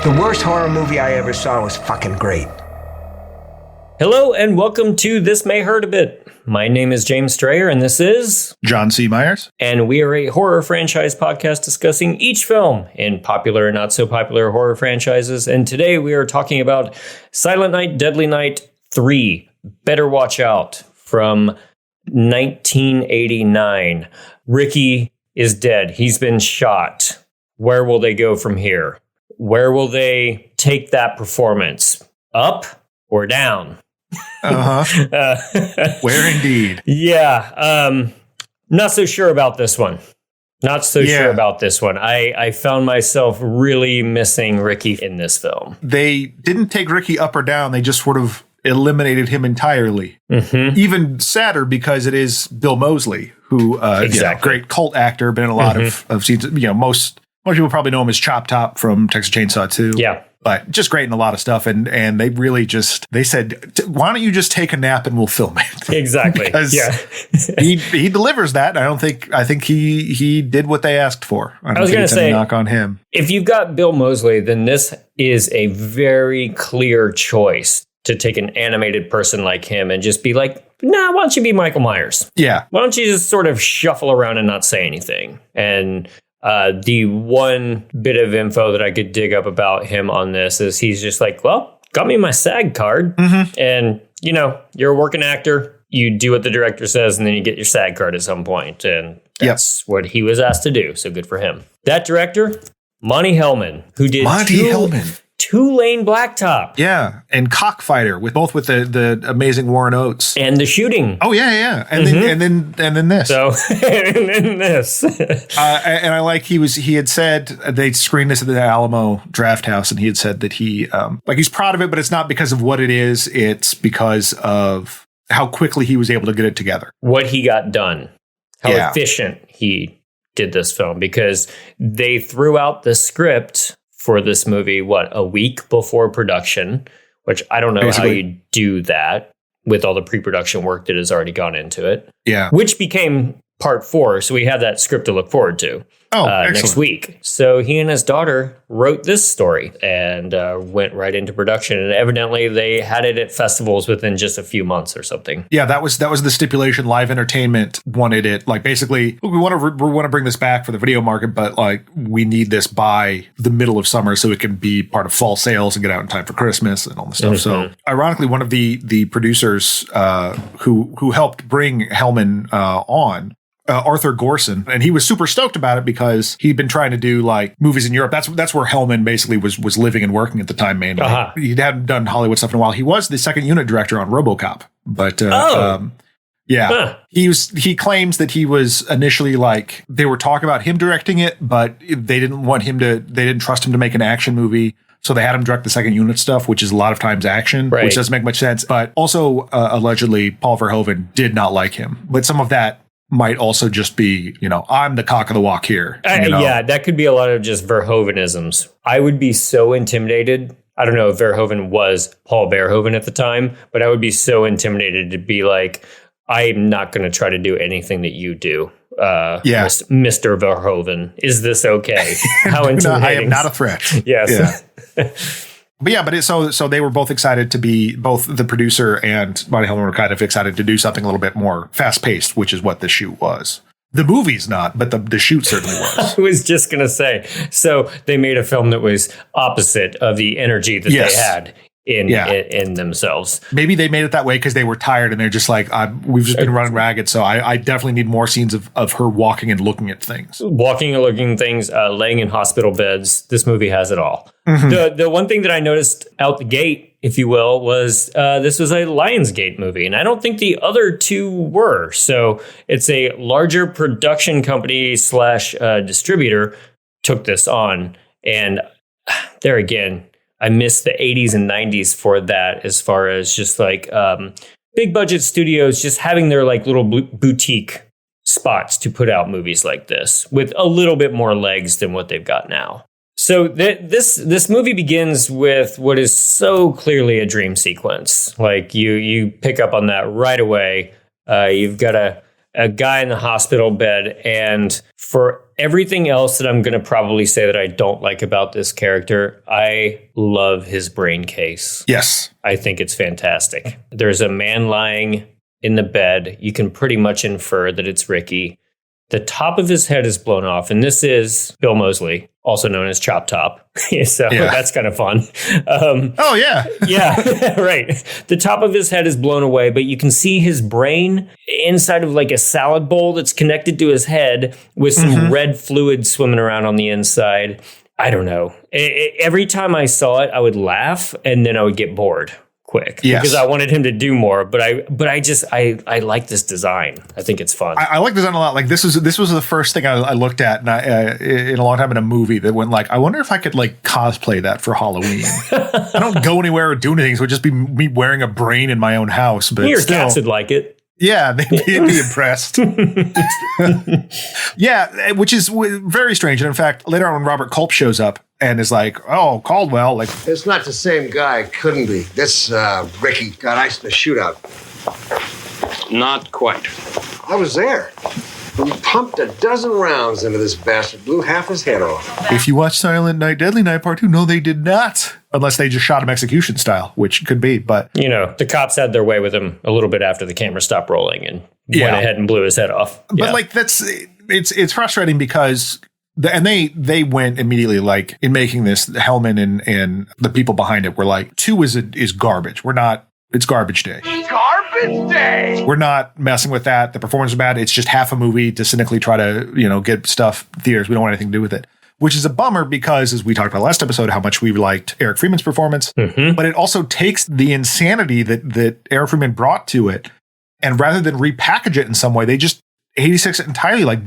The worst horror movie I ever saw was fucking great. Hello and welcome to This May Hurt a Bit. My name is James Strayer and this is John C. Myers. And we are a horror franchise podcast discussing each film in popular and not so popular horror franchises. And today we are talking about Silent Night, Deadly Night 3, Better Watch Out from 1989. Ricky is dead. He's been shot. Where will they go from here? Where will they take that performance? Up or down? Where indeed? Yeah. Not so sure about this one. Sure about this one. I found myself really missing Ricky in this film. They didn't take Ricky up or down. They just sort of eliminated him entirely. Mm-hmm. Even sadder because it is Bill Mosely, who, great cult actor, been in a lot of scenes. Most people probably know him as Chop Top from Texas Chainsaw 2. Yeah. But just great in a lot of stuff. And they really they said, why don't you just take a nap and we'll film it? Exactly. Because he delivers that. I think he did what they asked for. I was going to say, knock on him. If you've got Bill Mosely, then this is a very clear choice to take an animated person like him and just be like, nah, why don't you be Michael Myers? Yeah. Why don't you just sort of shuffle around and not say anything? And the one bit of info that I could dig up about him on this is he's just like, well, got me my SAG card. Mm-hmm. And, you're a working actor. You do what the director says, and then you get your SAG card at some point. And that's what he was asked to do. So good for him. That director, Monty Hellman, who did Two Lane Blacktop. Yeah, and Cockfighter with the amazing Warren Oates. And The Shooting. Oh yeah. And then this. So and then this. And I like he had said they screened this at the Alamo Draft House, and he had said that he's proud of it, but it's not because of what it is, it's because of how quickly he was able to get it together. What he got done. How efficient he did this film, because they threw out the script for this movie, a week before production, which I don't know how you do that with all the pre-production work that has already gone into it. Yeah. Which became part 4. So we have that script to look forward to next week. So he and his daughter wrote this story and went right into production. And evidently they had it at festivals within just a few months or something. Yeah, that was the stipulation. Live Entertainment wanted it. Like, basically, we want to bring this back for the video market, but we need this by the middle of summer so it can be part of fall sales and get out in time for Christmas and all the stuff. Mm-hmm. So ironically, one of the producers who helped bring Hellman on, Arthur Gorson, and he was super stoked about it because he'd been trying to do movies in Europe. That's where Hellman basically was living and working at the time mainly. Uh-huh. He hadn't done Hollywood stuff in a while. He was the second unit director on RoboCop, but he claims that he was initially they were talking about him directing it, but they didn't trust him to make an action movie. So they had him direct the second unit stuff, which is a lot of times action, which doesn't make much sense. But also, allegedly, Paul Verhoeven did not like him. But some of that might also just be, I'm the cock of the walk here. Yeah, that could be a lot of just Verhoevenisms. I would be so intimidated. I don't know if Verhoeven was Paul Verhoeven at the time, but I would be so intimidated to be like, I'm not going to try to do anything that you do. Mr. Verhoeven, is this okay? How intimidating. I am not a threat. Yes. Yeah. So they were both excited to be, both the producer and Monty Hellman were kind of excited to do something a little bit more fast paced, which is what the shoot was. The movie's not, but the shoot certainly was. I was just going to say, so they made a film that was opposite of the energy that they had in themselves. Maybe they made it that way because they were tired and they're just like, we've just been running ragged. So I definitely need more scenes of her walking and looking at things. Walking and looking at things, laying in hospital beds. This movie has it all. Mm-hmm. The one thing that I noticed out the gate, if you will, was this was a Lionsgate movie. And I don't think the other two were. So it's a larger production company / distributor took this on. And there again, I miss the 80s and 90s for that, as far as just big budget studios just having their little boutique spots to put out movies like this with a little bit more legs than what they've got now. So this movie begins with what is so clearly a dream sequence. You pick up on that right away. You've got a a guy in the hospital bed. And for everything else that I'm going to probably say that I don't like about this character, I love his brain case. Yes. I think it's fantastic. There's a man lying in the bed. You can pretty much infer that it's Ricky. The top of his head is blown off. And this is Bill Mosely, also known as Chop Top. So that's kind of fun. Oh, yeah. Yeah, right. The top of his head is blown away, but you can see his brain inside of like a salad bowl that's connected to his head with some red fluid swimming around on the inside. I don't know. Every time I saw it, I would laugh and then I would get bored quick because I wanted him to do more. But I like this design. I think it's fun. I like design a lot. Like this was the first thing I looked at in a long time in a movie that went like, I wonder if I could like cosplay that for Halloween. I don't go anywhere or do anything. So it would just be me wearing a brain in my own house. But your cats would like it. Yeah, they'd be impressed. Yeah, which is very strange. And in fact, later on when Robert Culp shows up and is like, oh, Caldwell, like... It's not the same guy. It couldn't be. This Ricky got iced in the shootout. Not quite. I was there. We pumped a dozen rounds into this bastard, blew half his head off. If you watch Silent Night, Deadly Night Part 2, no, they did not. Unless they just shot him execution style, which could be, but... You know, the cops had their way with him a little bit after the camera stopped rolling and went ahead and blew his head off. But like, it's frustrating because... they went immediately, like, in making this, Hellman and the people behind it were like, 2 is garbage. It's garbage day. Garbage day! We're not messing with that. The performance was bad. It's just half a movie to cynically try to, get stuff theaters. We don't want anything to do with it. Which is a bummer because, as we talked about last episode, how much we liked Eric Freeman's performance. But it also takes the insanity that Eric Freeman brought to it, and rather than repackage it in some way, they just 86 it entirely. Like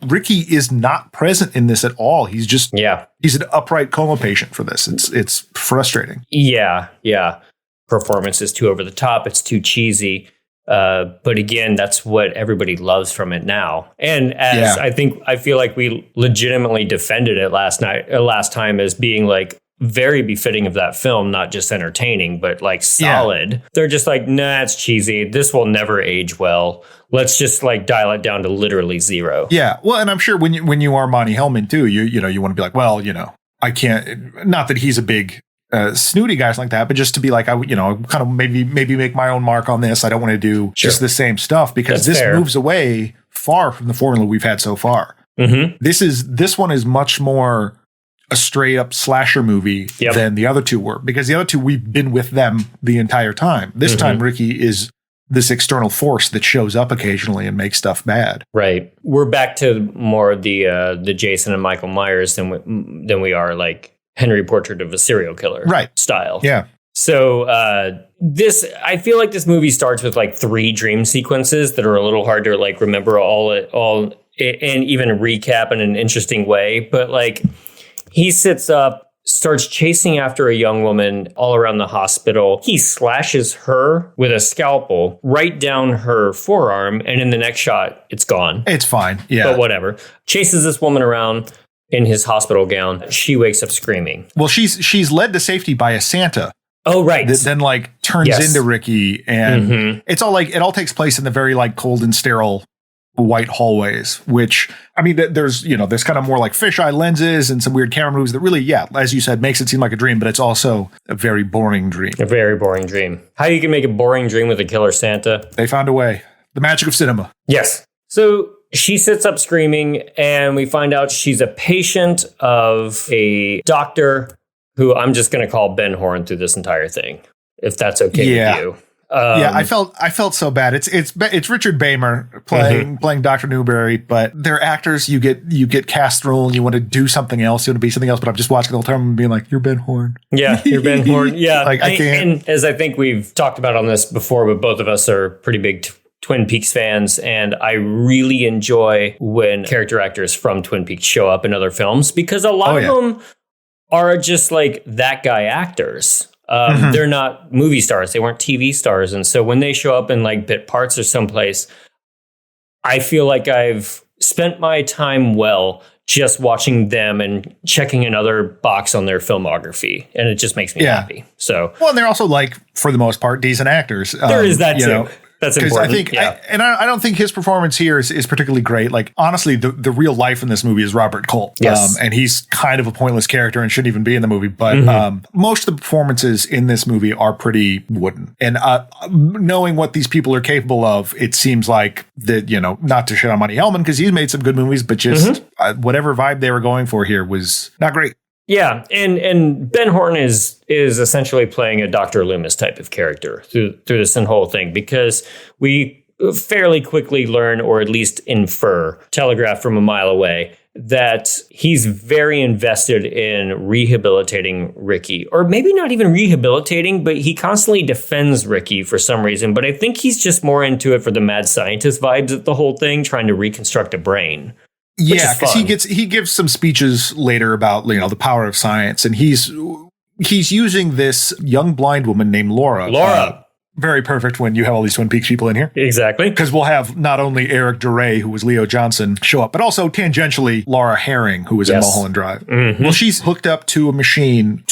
Ricky is not present in this at all. He's just he's an upright coma patient for this. It's frustrating. Yeah. Performance is too over the top. It's too cheesy. But again, that's what everybody loves from it now. And as I feel like we legitimately defended it last time as being like very befitting of that film, not just entertaining, but like solid. Yeah. They're just like, nah, it's cheesy. This will never age well. Let's just like dial it down to literally 0. Yeah. Well, and I'm sure when you are Monty Hellman too, you want to be like, well, I can't, not that he's a big snooty guys like that, but just to be like, kind of maybe make my own mark on this. I don't want to do just the same stuff because this moves away far from the formula we've had so far. This one is much more a straight up slasher movie than the other two were, because the other two, we've been with them the entire time. This time, Ricky is this external force that shows up occasionally and makes stuff bad. Right. We're back to more of the Jason and Michael Myers than we are like Henry Portrait of a Serial Killer style. Yeah. So I feel like this movie starts with like 3 dream sequences that are a little hard to like remember all and even recap in an interesting way. But like he sits up, starts chasing after a young woman all around the hospital. He slashes her with a scalpel right down her forearm. And in the next shot, it's gone. It's fine. Yeah. But whatever. Chases this woman around in his hospital gown. She wakes up screaming. Well, she's led to safety by a Santa. Oh, right. That then like turns into Ricky. And it's all like, it all takes place in the very like cold and sterile white hallways, which, I mean, there's kind of more like fisheye lenses and some weird camera moves that really, as you said, makes it seem like a dream, but it's also a very boring dream. A very boring dream. How you can make a boring dream with a killer Santa? They found a way. The magic of cinema. Yes. So she sits up screaming, and we find out she's a patient of a doctor who I'm just going to call Ben Horn through this entire thing, if that's okay with you. I felt so bad. It's Richard Beymer playing Dr. Newberry, but they're actors. You get cast role and you want to do something else. You want to be something else. But I'm just watching the whole time and being like, "You're Ben Horn." Yeah, you're Ben Horn. Yeah, like I can't. And as I think we've talked about on this before, but both of us are pretty big Twin Peaks fans, and I really enjoy when character actors from Twin Peaks show up in other films because a lot of them are just like that guy actors. They're not movie stars. They weren't TV stars. And so when they show up in like bit parts or someplace, I feel like I've spent my time well just watching them and checking another box on their filmography. And it just makes me happy. So, well, and they're also like, for the most part, decent actors. There is that too. That's Because important. I think, yeah. I don't think his performance here is particularly great. Like, honestly, the real life in this movie is Robert Culp. Yes. And he's kind of a pointless character and shouldn't even be in the movie. But most of the performances in this movie are pretty wooden. And knowing what these people are capable of, it seems like that, not to shit on Monty Hellman because he's made some good movies, but just whatever vibe they were going for here was not great. Yeah, and Ben Horton is essentially playing a Dr. Loomis type of character through this whole thing, because we fairly quickly learn, or at least infer, telegraph from a mile away, that he's very invested in rehabilitating Ricky. Or maybe not even rehabilitating, but he constantly defends Ricky for some reason. But I think he's just more into it for the mad scientist vibes of the whole thing, trying to reconstruct a brain. Yeah, because he gives some speeches later about the power of science, and he's using this young blind woman named Laura. Very perfect when you have all these Twin Peaks people in here. Exactly. Because we'll have not only Eric DeRay, who was Leo Johnson, show up, but also tangentially Laura Herring, who was in Mulholland Drive. Mm-hmm. Well, she's hooked up to a machine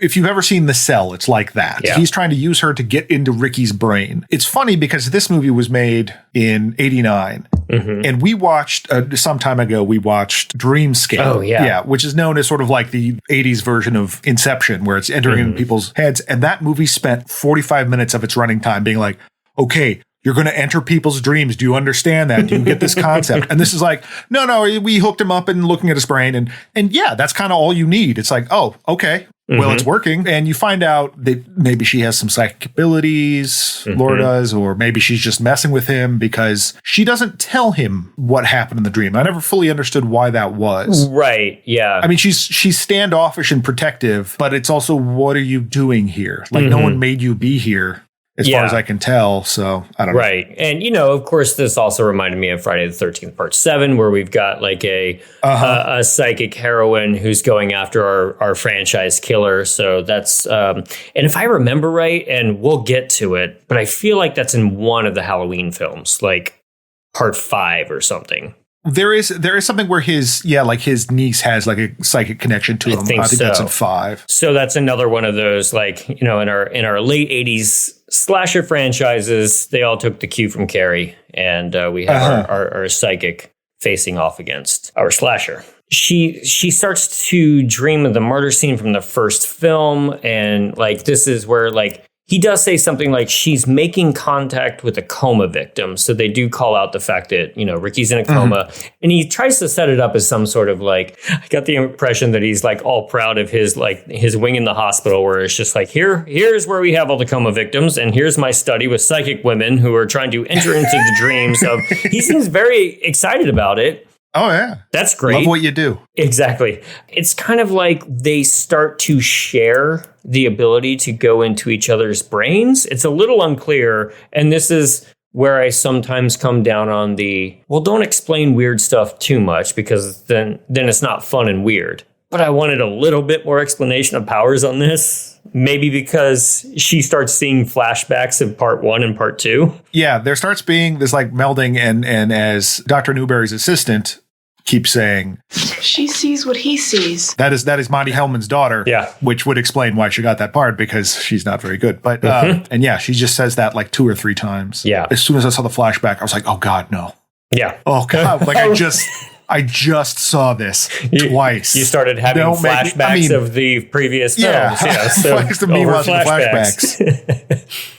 if you've ever seen The Cell, it's like that. Yeah. He's trying to use her to get into Ricky's brain. It's funny because this movie was made in 89. Mm-hmm. And we watched, some time ago, Dreamscape. Oh, yeah. Yeah, which is known as sort of like the 80s version of Inception, where it's entering in people's heads. And that movie spent 45 minutes of its running time being like, okay, you're going to enter people's dreams. Do you understand that? Do you get this concept? And this is like, no, we hooked him up and looking at his brain. And yeah, that's kind of all you need. It's like, oh, okay. Well, it's working. And you find out that maybe she has some psychic abilities, Laura does, or maybe she's just messing with him because she doesn't tell him what happened in the dream. I never fully understood why that was. Right. Yeah. I mean, she's standoffish and protective, but it's also, what are you doing here? Like, no one made you be here. As far as I can tell. So I don't know. Right. And, of course, this also reminded me of Friday the 13th Part 7, where we've got like a psychic heroine who's going after our franchise killer. So that's and if I remember right, and we'll get to it, but I feel like that's in one of the Halloween films, like Part 5 or something. There is something where his niece has like a psychic connection to him. I think that's in 5. So that's another one of those, like, in our late 80s slasher franchises, they all took the cue from Carrie, and we have our psychic facing off against our slasher. She starts to dream of the murder scene from the first film, and like this is where like he does say something like she's making contact with a coma victim. So they do call out the fact that, Ricky's in a coma, and he tries to set it up as some sort of like, I got the impression that he's like all proud of his wing in the hospital, where it's just like, here's where we have all the coma victims. And here's my study with psychic women who are trying to enter into the dreams of, he seems very excited about it. Oh, yeah. That's great. Love what you do. Exactly. It's kind of like they start to share the ability to go into each other's brains. It's a little unclear. And this is where I sometimes come down on don't explain weird stuff too much, because then it's not fun and weird. But I wanted a little bit more explanation of powers on this. Maybe because she starts seeing flashbacks of Part 1 and Part 2. Yeah, there starts being this like melding, and as Dr. Newberry's assistant keeps saying, she sees what he sees. That is Monty Hellman's daughter. Yeah. Which would explain why she got that part, because she's not very good. But and yeah, she just says that like 2 or 3 times. Yeah. As soon as I saw the flashback, I was like, oh God, no. Yeah. Oh God. Like I just saw this twice. You started having flashbacks of the previous films. Yeah. So flashbacks.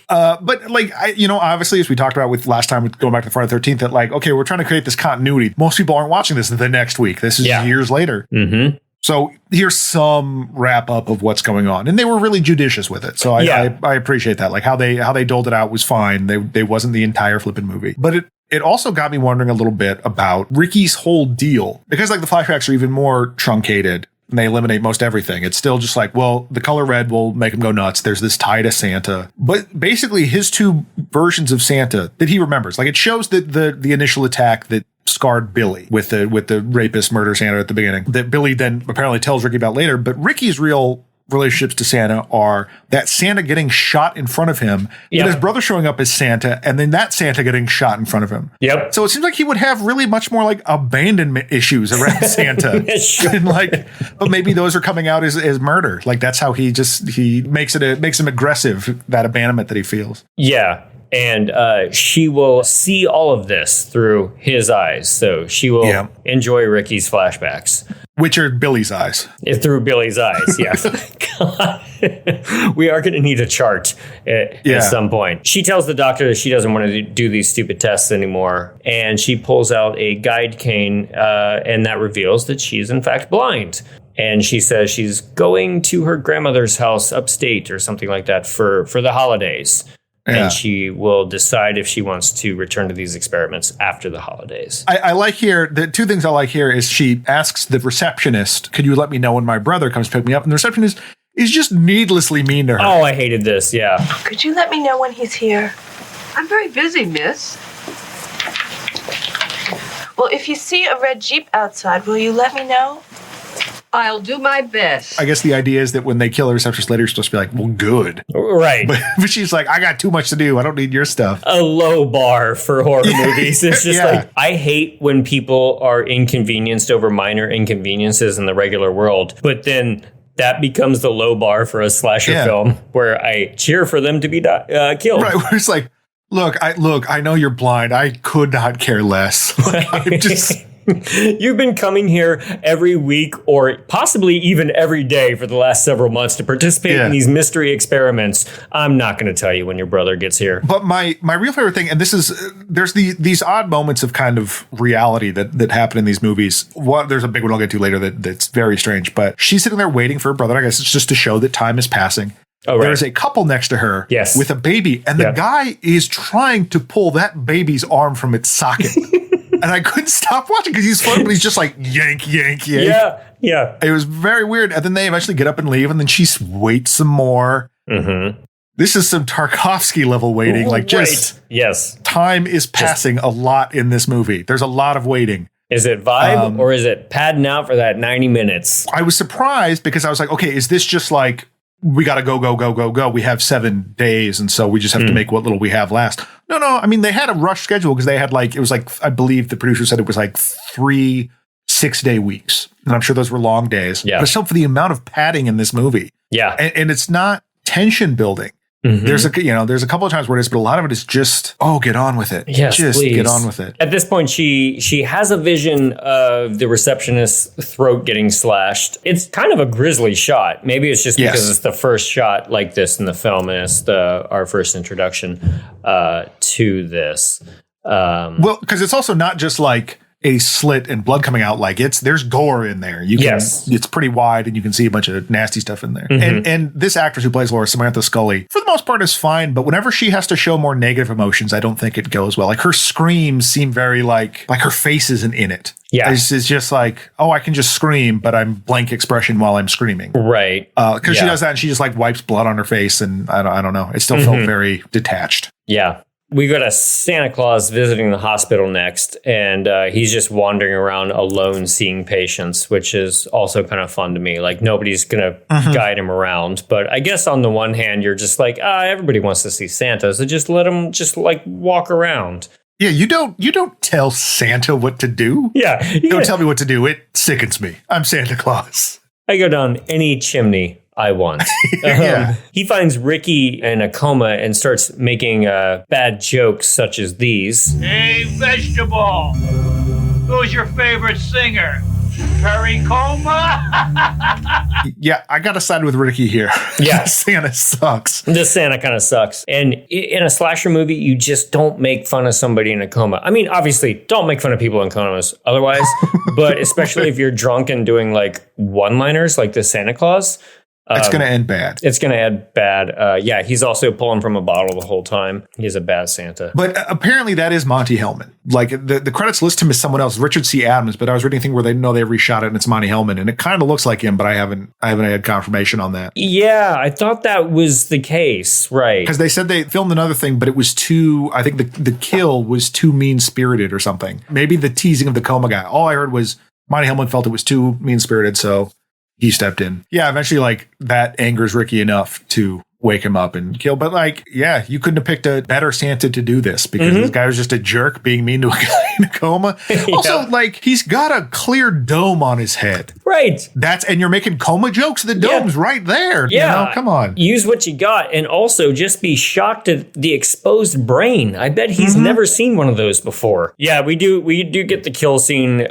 But like, obviously, as we talked about with last time, with going back to Friday the 13th, that like, okay, we're trying to create this continuity. Most people aren't watching this the next week. This is years later. Mm-hmm. So here's some wrap up of what's going on. And they were really judicious with it. So I appreciate that. Like how they doled it out was fine. They wasn't the entire flipping movie. But it also got me wondering a little bit about Ricky's whole deal, because like the flashbacks are even more truncated and they eliminate most everything. It's still just like, well, the color red will make him go nuts. There's this tie to Santa. But basically his 2 versions of Santa that he remembers, like it shows that the initial attack that scarred Billy with the rapist murder Santa at the beginning, that Billy then apparently tells Ricky about later. But Ricky's real relationships to Santa are that Santa getting shot in front of him, and his brother showing up as Santa, and then that Santa getting shot in front of him. Yep. So it seems like he would have really much more like abandonment issues around Santa. And like, but maybe those are coming out as murder. Like that's how he makes him aggressive, that abandonment that he feels. Yeah. And she will see all of this through his eyes. So she will enjoy Ricky's flashbacks. Which are Billy's eyes. Through Billy's eyes, yeah. God. We are going to need a chart at some point. She tells the doctor that she doesn't want to do these stupid tests anymore. And she pulls out a guide cane, and that reveals that she's in fact blind. And she says she's going to her grandmother's house upstate or something like that for the holidays. Yeah. And she will decide if she wants to return to these experiments after the holidays. I like here, the two things I like here is she asks the receptionist, could you let me know when my brother comes to pick me up? And the receptionist is just needlessly mean to her. Oh, I hated this, yeah. Could you let me know when he's here? I'm very busy, miss. Well, if you see a red Jeep outside, will you let me know? I'll do my best. I guess the idea is that when they kill the receptionist later, you're supposed to be like, well, good. Right. But she's like, I got too much to do. I don't need your stuff. A low bar for horror movies. It's just like, I hate when people are inconvenienced over minor inconveniences in the regular world. But then that becomes the low bar for a slasher film where I cheer for them to be killed. Right. Where it's like, look, I know you're blind. I could not care less. Like, I'm just... You've been coming here every week or possibly even every day for the last several months to participate in these mystery experiments. I'm not going to tell you when your brother gets here. But my real favorite thing, and this is, there's these odd moments of kind of reality that happen in these movies. There's a big one I'll get to later that's very strange, but she's sitting there waiting for her brother. I guess it's just to show that time is passing. Oh, right. There's a couple next to her with a baby, and the guy is trying to pull that baby's arm from its socket. And I couldn't stop watching because he's fun, but he's just like yank, yank, yank. Yeah, yeah. It was very weird. And then they eventually get up and leave, and then she waits some more. Mm-hmm. This is some Tarkovsky level waiting. Like just time is passing a lot in this movie. There's a lot of waiting. Is it vibe or is it padding out for that 90 minutes? I was surprised because I was like, okay, is this just like, we got to go. We have 7 days. And so we just have to make what little we have last. No. I mean, they had a rush schedule because they had it was like, I believe the producer said it was like 3 6-day weeks. And I'm sure those were long days. Yeah. But still for the amount of padding in this movie. Yeah. And it's not tension building. Mm-hmm. There's a couple of times where it is, but a lot of it is just, get on with it. Yes, just please. Get on with it. At this point, she has a vision of the receptionist's throat getting slashed. It's kind of a grisly shot. Maybe it's just because it's the first shot like this in the film, and it's our first introduction to this. Well, because it's also not just like a slit and blood coming out, like there's gore in there. It's pretty wide and you can see a bunch of nasty stuff in there. Mm-hmm. And this actress who plays Laura, Samantha Scully, for the most part is fine, but whenever she has to show more negative emotions, I don't think it goes well. Like her screams seem very like her face isn't in it. Yeah. It's just like, I can just scream, but I'm blank expression while I'm screaming. Right. Because she does that and she just like wipes blood on her face, and I don't know. It still felt very detached. Yeah. We go to Santa Claus visiting the hospital next, and he's just wandering around alone seeing patients, which is also kind of fun to me. Like, nobody's going to guide him around. But I guess on the one hand, you're just like, everybody wants to see Santa, so just let him just like walk around. Yeah, you don't tell Santa what to do. Yeah. Don't tell me what to do. It sickens me. I'm Santa Claus. I go down any chimney I want. He finds Ricky in a coma and starts making bad jokes such as these. Hey, vegetable, who's your favorite singer? Perry Coma? Yeah, I got to side with Ricky here. Yeah. Santa sucks. This Santa kind of sucks. And in a slasher movie, you just don't make fun of somebody in a coma. I mean, obviously, don't make fun of people in comas otherwise, but especially if you're drunk and doing like one-liners like the Santa Claus. It's going to end bad. It's going to end bad. He's also pulling from a bottle the whole time. He's a bad Santa. But apparently that is Monty Hellman. Like the credits list him as someone else, Richard C. Adams, but I was reading a thing where they reshot it and it's Monty Hellman, and it kind of looks like him, but I haven't had confirmation on that. Yeah, I thought that was the case, right? Because they said they filmed another thing, but it was too, I think the kill was too mean-spirited or something. Maybe the teasing of the coma guy. All I heard was Monty Hellman felt it was too mean-spirited, so he stepped in. Yeah, eventually, like, that angers Ricky enough to wake him up and kill. But, like, you couldn't have picked a better Santa to do this because this guy was just a jerk being mean to a guy. in a coma. Also, like, he's got a clear dome on his head. Right. And you're making coma jokes? The dome's right there. Yeah. You know? Come on. Use what you got, and also just be shocked at the exposed brain. I bet he's never seen one of those before. Yeah, we do get the kill scene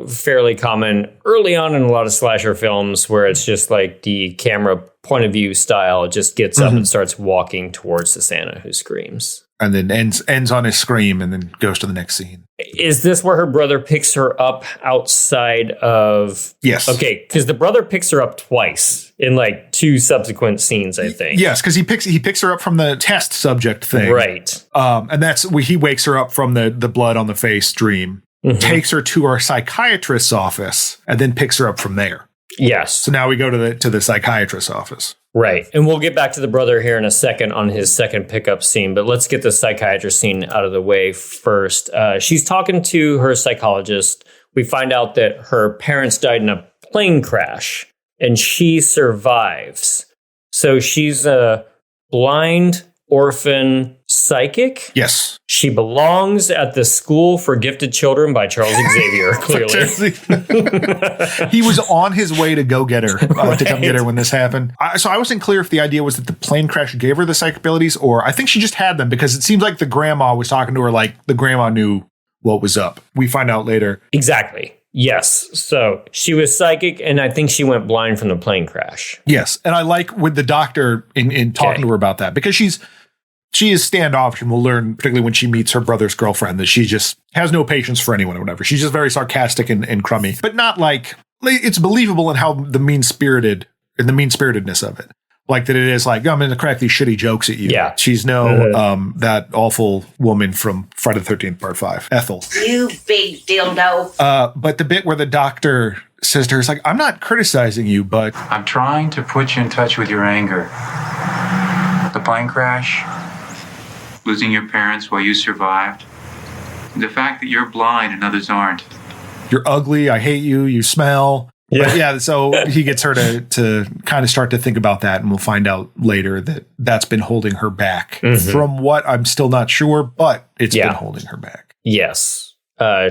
fairly common early on in a lot of slasher films where it's just like the camera point of view style just gets up and starts walking towards the Santa who screams. And then ends on his scream and then goes to the next scene. Is this where her brother picks her up outside of... Yes. Okay, because the brother picks her up twice in like 2 subsequent scenes, I think. Yes, because he picks her up from the test subject thing. Right. And that's where he wakes her up from the blood on the face dream, takes her to our psychiatrist's office, and then picks her up from there. Yes. So now we go to the psychiatrist's office. Right. And we'll get back to the brother here in a second on his second pickup scene, but let's get the psychiatrist scene out of the way first. She's talking to her psychologist. We find out that her parents died in a plane crash and she survives. So she's a blind orphan psychic. Yes. She belongs at the School for Gifted Children by Charles Xavier, clearly. He was on his way to go get her, to come get her when this happened. So I wasn't clear if the idea was that the plane crash gave her the psychic abilities, or I think she just had them because it seems like the grandma was talking to her like the grandma knew what was up. We find out later. Exactly. Yes. So she was psychic, and I think she went blind from the plane crash. Yes. And I like with the doctor in talking to her about that because she is standoffish, and we'll learn, particularly when she meets her brother's girlfriend, that she just has no patience for anyone or whatever. She's just very sarcastic and crummy, but not like it's believable in how the mean-spiritedness of it. Like that it is like, I'm going to crack these shitty jokes at you. Yeah. She's that awful woman from Friday the 13th, Part 5, Ethel. You big dildo. But the bit where the doctor says to her, it's like, I'm not criticizing you, but I'm trying to put you in touch with your anger. The plane crash, losing your parents while you survived, the fact that you're blind and others aren't. You're ugly. I hate you. You smell. Yeah. So he gets her to kind of start to think about that. And we'll find out later that that's been holding her back from what I'm still not sure, but it's been holding her back. Yes.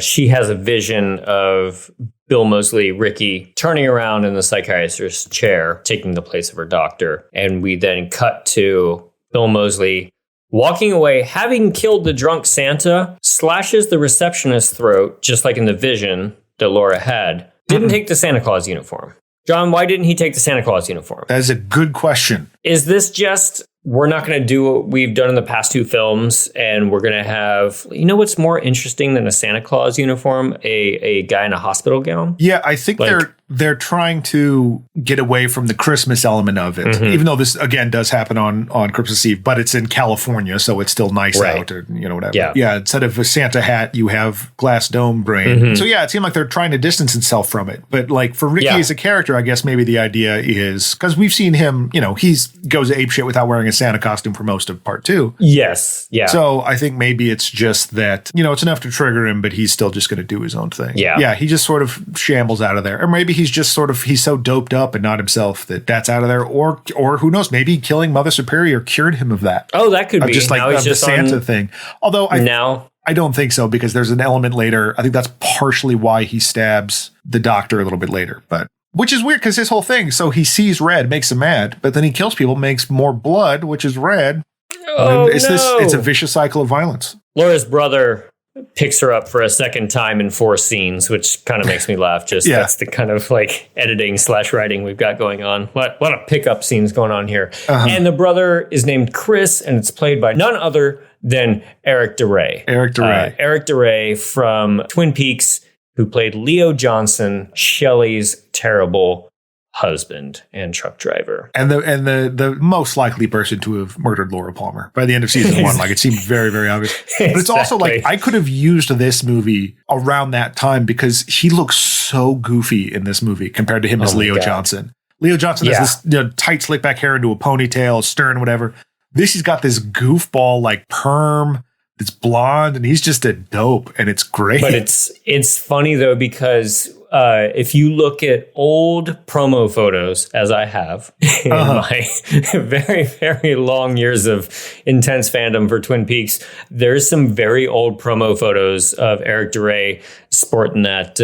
She has a vision of Bill Mosely, Ricky, turning around in the psychiatrist's chair, taking the place of her doctor. And we then cut to Bill Mosely walking away, having killed the drunk Santa, slashes the receptionist's throat, just like in the vision that Laura had. Didn't take the Santa Claus uniform. John, why didn't he take the Santa Claus uniform? That is a good question. Is this just, we're not going to do what we've done in the past 2 films, and we're going to have, you know what's more interesting than a Santa Claus uniform? A guy in a hospital gown? Yeah, I think they're trying to get away from the Christmas element of it, even though this, again, does happen on Christmas Eve, but it's in California, so it's still nice out, or whatever. Yeah, instead of a Santa hat, you have glass dome brain. So yeah, it seemed like they're trying to distance himself from it. But like for Ricky as a character, I guess maybe the idea is, because we've seen him, he goes apeshit without wearing a Santa costume for most of Part 2. Yes, yeah. So I think maybe it's just that, it's enough to trigger him, but he's still just going to do his own thing. Yeah, he just sort of shambles out of there. Or maybe he's just he's so doped up and not himself that's out of there. Or who knows, maybe killing Mother Superior cured him of that. Oh, that could be. Just like the Santa thing. Although I don't think so, because there's an element later. I think that's partially why he stabs the doctor a little bit later. But which is weird, because his whole thing, so he sees red, makes him mad, but then he kills people, makes more blood, which is red. Oh, it's a vicious cycle of violence. Laura's brother picks her up for a second time in 4 scenes, which kind of makes me laugh. That's the kind of like editing / writing we've got going on. What a pickup scenes going on here. And the brother is named Chris, and it's played by none other than Eric DeRay. Eric DeRay from Twin Peaks, who played Leo Johnson, Shelley's terrible husband and truck driver, and the most likely person to have murdered Laura Palmer by the end of season 1. Like, it seemed very, very obvious. But it's also like, I could have used this movie around that time, because he looks so goofy in this movie compared to him as Leo Johnson. Leo Johnson has this tight slick back hair into a ponytail, stern, whatever. He's got this goofball like perm. It's blonde, and he's just a dope, and it's great. But it's funny though, because if you look at old promo photos, as I have in my very, very long years of intense fandom for Twin Peaks, there's some very old promo photos of Eric DeRay sporting that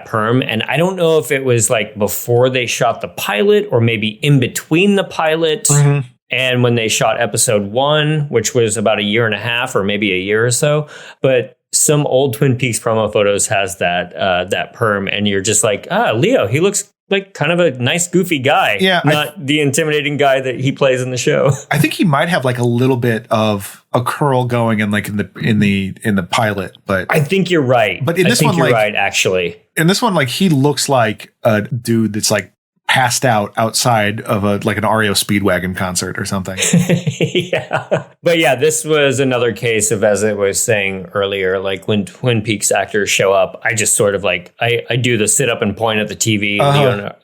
perm. And I don't know if it was like before they shot the pilot or maybe in between the pilot and when they shot episode 1, which was about a year and a half or maybe a year or so. But some old Twin Peaks promo photos has that perm, and you're just like, Leo, he looks like kind of a nice, goofy guy. Yeah, not the intimidating guy that he plays in the show. I think he might have like a little bit of a curl going in like in the pilot, but I think you're right. But in this one, you're like, right, actually. In this one, like he looks like a dude that's like passed out outside of an REO Speedwagon concert or something. Yeah. But yeah, this was another case of, as I was saying earlier, like when Twin Peaks actors show up, I just sort of like, I do the sit up and point at the TV,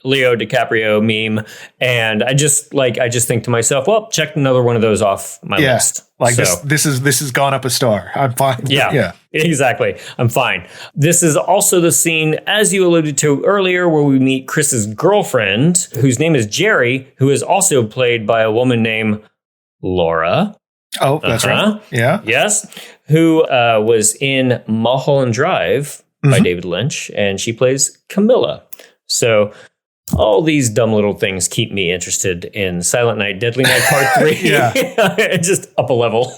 Leo DiCaprio meme. And I just think to myself, well, check another one of those off my list. Like this has gone up a star. I'm fine. Yeah, exactly. I'm fine. This is also the scene, as you alluded to earlier, where we meet Chris's girlfriend, whose name is Jerry, who is also played by a woman named Laura. Oh, that's right. Yeah. Yes. Who was in Mulholland Drive by David Lynch, and she plays Camilla. So all these dumb little things keep me interested in Silent Night, Deadly Night Part 3. Yeah. Just up a level.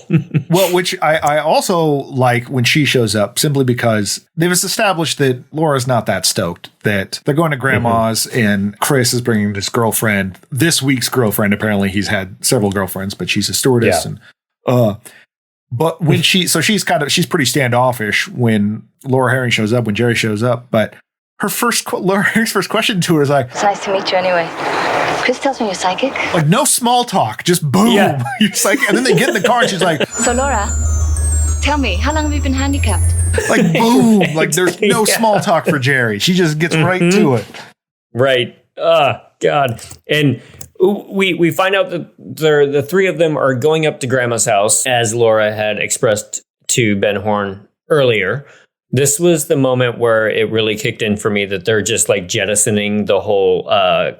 Well, which I also like when she shows up, simply because they've established that Laura's not that stoked, that they're going to grandma's and Chris is bringing this girlfriend, this week's girlfriend. Apparently he's had several girlfriends, but she's a stewardess. Yeah. And but when she's pretty standoffish when Laura Herring shows up, when Jerry shows up, but Laura Herring's first question to her is like, "It's nice to meet you anyway. Chris tells me you're psychic." Like, no small talk, just boom. Yeah. You're psychic. And then they get in the car and she's like, "So Laura, tell me, how long have you been handicapped?" Like, boom. Like, there's no small talk for Jerry. She just gets right to it. Right. God. And we find out that the three of them are going up to Grandma's house, as Laura had expressed to Ben Horn earlier. This was the moment where it really kicked in for me that they're just like jettisoning the whole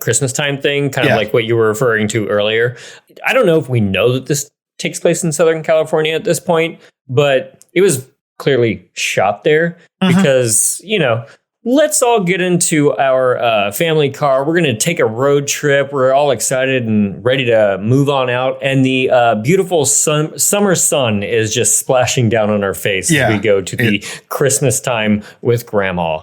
Christmas time thing, kind of like what you were referring to earlier. I don't know if we know that this takes place in Southern California at this point, but it was clearly shot there because, let's all get into our family car. We're going to take a road trip. We're all excited and ready to move on out. And the beautiful summer sun is just splashing down on our face as we go to the Christmas time with Grandma.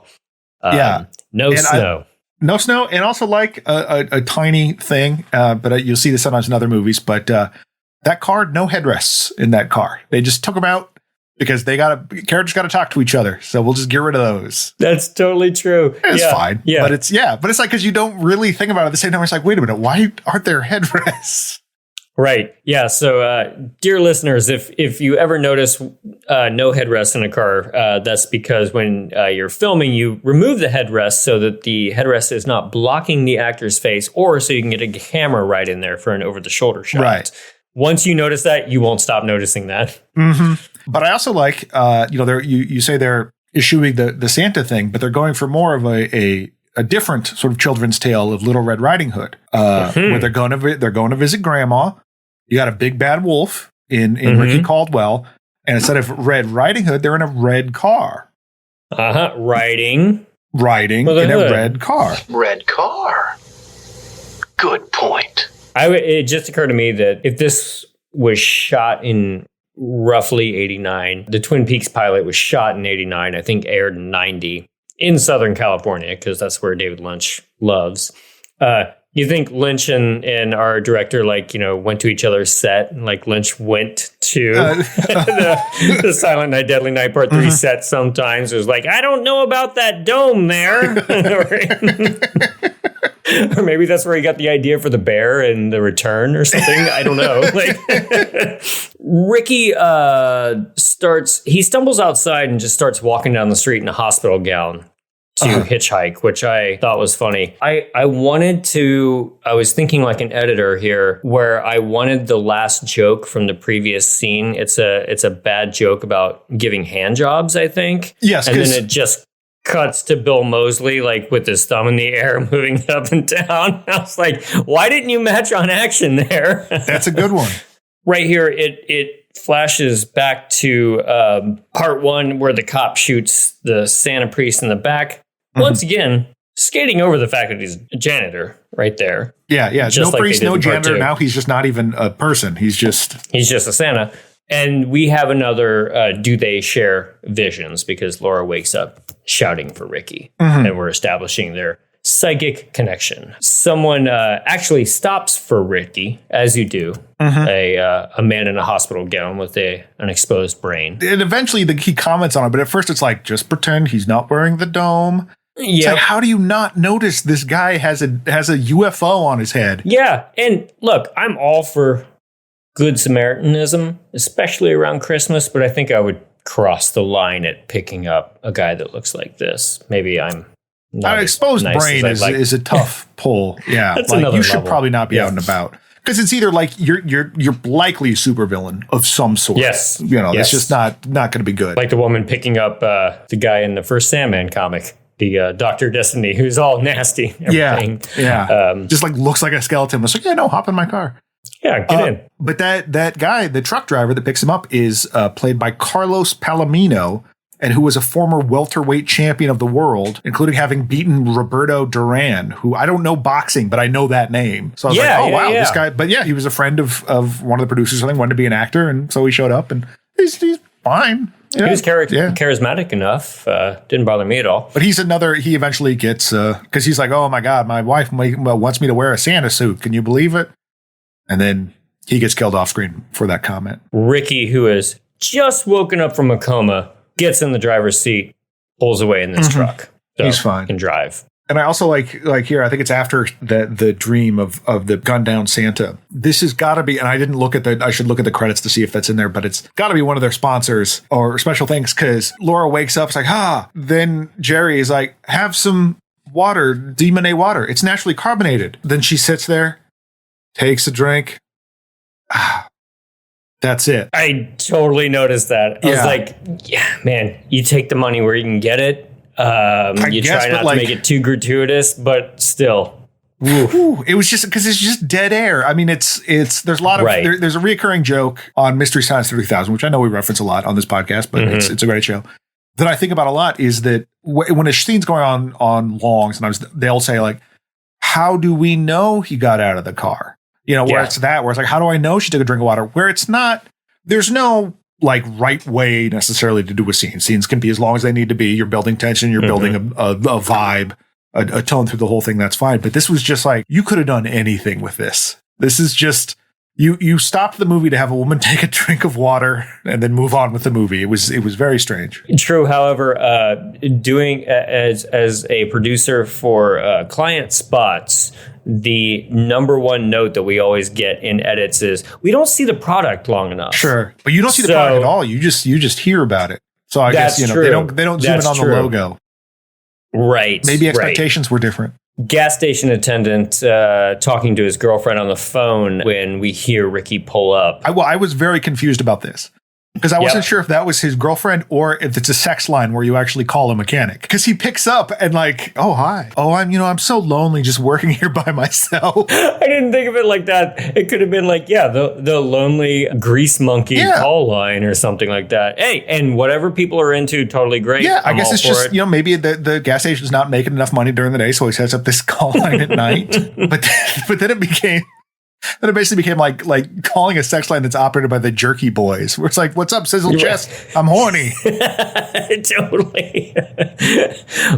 No snow. No snow. And also like a tiny thing, but you'll see this sometimes in other movies, but that car, no headrests in that car. They just took them out. Because characters got to talk to each other. So we'll just get rid of those. That's totally true. It's fine. Yeah. But it's like, because you don't really think about it at the same time. It's like, wait a minute, why aren't there headrests? Right. Yeah. So, dear listeners, if you ever notice no headrest in a car, that's because when you're filming, you remove the headrest so that the headrest is not blocking the actor's face, or so you can get a camera right in there for an over-the-shoulder shot. Right. Once you notice that, you won't stop noticing that. But I also like, you say they're eschewing the Santa thing, but they're going for more of a different sort of children's tale of Little Red Riding Hood, where they're going to visit Grandma. You got a big bad wolf in Ricky Caldwell, and instead of Red Riding Hood, they're in a red car. Riding in a red car. Red car. Good point. It just occurred to me that if this was shot in roughly 89, the Twin Peaks pilot was shot in 89, I think aired in 90 in Southern California, because that's where David Lynch loves. You think Lynch and our director, went to each other's set? Like Lynch went to the Silent Night, Deadly Night Part 3 set sometimes. It was like, I don't know about that dome there. Or maybe that's where he got the idea for the bear and the return or something. I don't know. Ricky stumbles outside and just starts walking down the street in a hospital gown to hitchhike, which I thought was funny. I was thinking like an editor here, where I wanted the last joke from the previous scene. It's a bad joke about giving hand jobs, I think. Yes. And then it just cuts to Bill Mosely, like with his thumb in the air, moving up and down. I was like, why didn't you match on action there? That's a good one. Right here, it flashes back to part one where the cop shoots the Santa priest in the back. Once again, skating over the fact that he's a janitor right there. Yeah. Just No like priest, they did no in part janitor. two. Now he's just not even a person. He's just a Santa. And we have another do they share visions, because Laura wakes up shouting for Ricky. And we're establishing their psychic connection. Someone actually stops for Ricky, as you do. A man in a hospital gown with an exposed brain. And eventually he comments on it, but at first it's like, just pretend he's not wearing the dome. It's like, how do you not notice this guy has a UFO on his head? Yeah, and look, I'm all for good Samaritanism, especially around Christmas, but I think I would cross the line at picking up a guy that looks like this. Maybe I'm not An exposed brain is a tough pull. Yeah, That's like another you should level. probably not be out and about, because it's either like you're likely a supervillain of some sort. Yes, it's just not going to be good. Like the woman picking up the guy in the first Sandman comic, the Dr. Destiny, who's all nasty. Everything. Yeah. Just like looks like a skeleton. It's like, yeah, no, hop in my car. Yeah, get in. But that guy, the truck driver that picks him up, is played by Carlos Palomino, and who was a former welterweight champion of the world, including having beaten Roberto Duran, who I don't know boxing, but I know that name. So I was like, oh, wow, this guy. But yeah, he was a friend of one of the producers, I think, wanted to be an actor. And so he showed up, and he's fine. He was charismatic enough. Didn't bother me at all. But he eventually gets, because he's like, oh my God, my wife wants me to wear a Santa suit. Can you believe it? And then he gets killed off screen for that comment. Ricky, who has just woken up from a coma, gets in the driver's seat, pulls away in this truck. So he's fine. Can drive. And I also like here, I think it's after the dream of the gunned down Santa. This has got to be, and I should look at the credits to see if that's in there, but it's got to be one of their sponsors or special things, because Laura wakes up, it's like, Then Jerry is like, have some water, Demonet water. It's naturally carbonated. Then she sits there, takes a drink. That's it. I totally noticed that. I was like, yeah, man, you take the money where you can get it. You try not to make it too gratuitous, but still. It was just because it's just dead air. I mean, there's a lot of there's a reoccurring joke on Mystery Science 3000, which I know we reference a lot on this podcast, but it's a great show that I think about a lot. Is that when a scene's going on long, sometimes they'll say like, "How do we know he got out of the car?" Where it's like, how do I know she took a drink of water? Where it's not, there's no like right way necessarily to do a scene. Scenes can be as long as they need to be. You're building tension, you're building a vibe, a tone through the whole thing. That's fine. But this was just like, you could have done anything with this. This is just, you stopped the movie to have a woman take a drink of water and then move on with the movie. It was very strange. True. However, doing as a producer for client spots, the number one note that we always get in edits is we don't see the product long enough. Sure, but you don't see the product at all. You just hear about it. So I guess they don't zoom in on the logo. Right. Maybe expectations were different. Gas station attendant talking to his girlfriend on the phone when we hear Ricky pull up. I was very confused about this, because I wasn't sure if that was his girlfriend or if it's a sex line where you actually call a mechanic. Because he picks up and like, oh, hi. Oh, I'm so lonely just working here by myself. I didn't think of it like that. It could have been like, the lonely grease monkey call line or something like that. Hey, and whatever people are into, totally great. Yeah, I guess it's just, maybe the gas station's not making enough money during the day, so he sets up this call line at night. But then it basically became like calling a sex line that's operated by the Jerky Boys, where it's like, what's up, sizzle chest? I'm horny. Totally.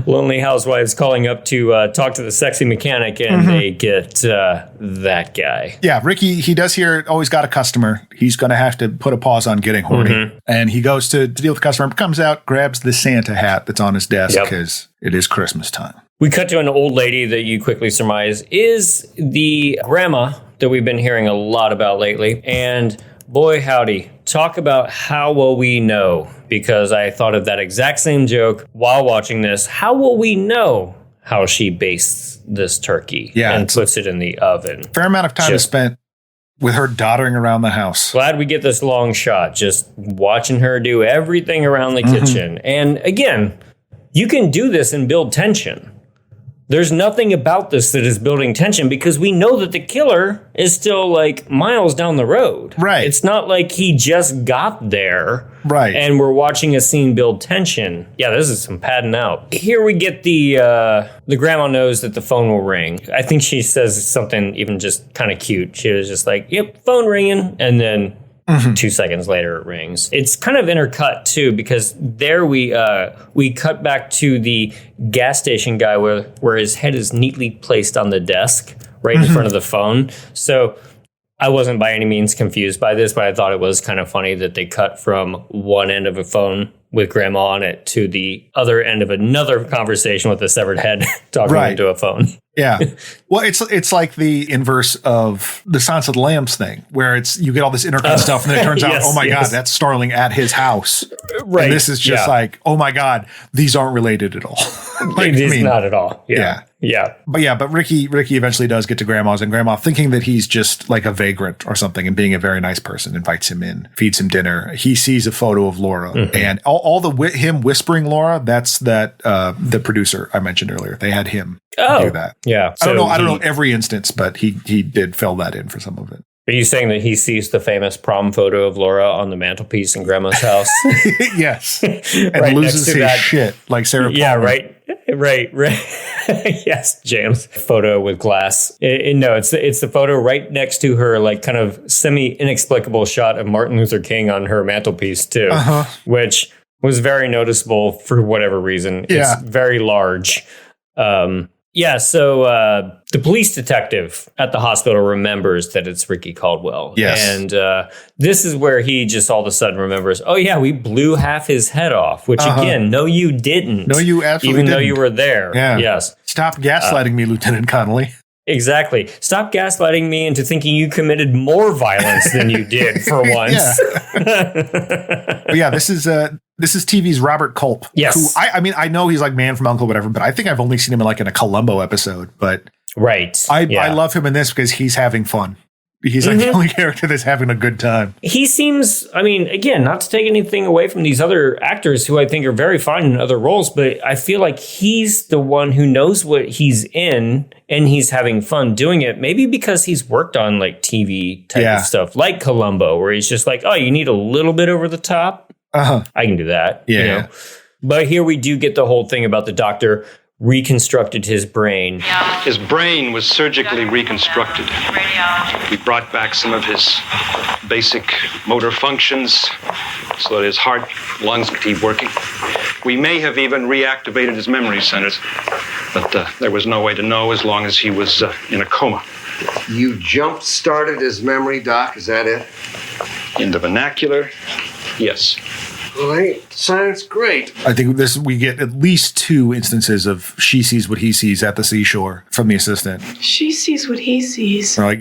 Lonely housewives calling up to talk to the sexy mechanic, and they get that guy. Yeah, Ricky, he does hear, he's got a customer. He's going to have to put a pause on getting horny. And he goes to deal with the customer, comes out, grabs the Santa hat that's on his desk because it is Christmas time. We cut to an old lady that you quickly surmise is the grandma that we've been hearing a lot about lately. And boy, howdy, talk about how will we know? Because I thought of that exact same joke while watching this. How will we know how she bastes this turkey and puts it in the oven? Fair amount of time is spent with her doddering around the house. Glad we get this long shot, just watching her do everything around the kitchen. And again, you can do this and build tension. There's nothing about this that is building tension because we know that the killer is still like miles down the road. Right. It's not like he just got there. Right. And we're watching a scene build tension. Yeah, this is some padding out. Here we get the grandma knows that the phone will ring. I think she says something even just kind of cute. She was just like, yep, phone ringing. And then 2 seconds later, it rings. It's kind of intercut too, because there we cut back to the gas station guy where his head is neatly placed on the desk right in front of the phone. So I wasn't by any means confused by this, but I thought it was kind of funny that they cut from one end of a phone with grandma on it to the other end of another conversation with a severed head talking into a phone. Yeah. Well, it's like the inverse of the Silence of the Lambs thing, where you get all this intercut stuff and then it turns out, oh my God, that's Starling at his house. Right. And this is just like, oh my God, these aren't related at all. Not at all. Yeah. But Ricky eventually does get to grandma's, and grandma, thinking that he's just like a vagrant or something and being a very nice person, invites him in, feeds him dinner. He sees a photo of Laura and all him whispering Laura, that's the producer I mentioned earlier. They had him do that. Yeah. I don't know every instance, but he did fill that in for some of it. Are you saying that he sees the famous prom photo of Laura on the mantelpiece in grandma's house? Yes. And loses his shit like Sarah Palmer. Yeah, right. Yes, James. Photo with glass. No, it's the photo right next to her, like kind of semi-inexplicable shot of Martin Luther King on her mantelpiece too, which was very noticeable for whatever reason. Yeah. It's very large. So the police detective at the hospital remembers that it's Ricky Caldwell. Yes. And this is where he just all of a sudden remembers, oh, yeah, we blew half his head off, which again, no, you didn't. No, you absolutely Even didn't. though you were there. Yeah. Yes. Stop gaslighting me, Lieutenant Connolly. Exactly. Stop gaslighting me into thinking you committed more violence than you did for once. But yeah, this is TV's Robert Culp. Yes. Who I know he's like Man from U.N.C.L.E. whatever, but I think I've only seen him in a Columbo episode. But I love him in this because he's having fun. He's like the only character that's having a good time. He seems, again, not to take anything away from these other actors who I think are very fine in other roles, but I feel like he's the one who knows what he's in and he's having fun doing it. Maybe because he's worked on like TV type of stuff like Columbo, where he's just like, oh, you need a little bit over the top. I can do that. Yeah. You know? But here we do get the whole thing about the doctor reconstructed his brain. His brain was surgically reconstructed. We brought back some of his basic motor functions so that his heart, lungs could keep working. We may have even reactivated his memory centers, but there was no way to know as long as he was in a coma. You jump-started his memory, Doc, is that it? In the vernacular, yes. Well, hey, science great. I think we get at least 2 instances of she sees what he sees at the seashore from the assistant. She sees what he sees. We're like,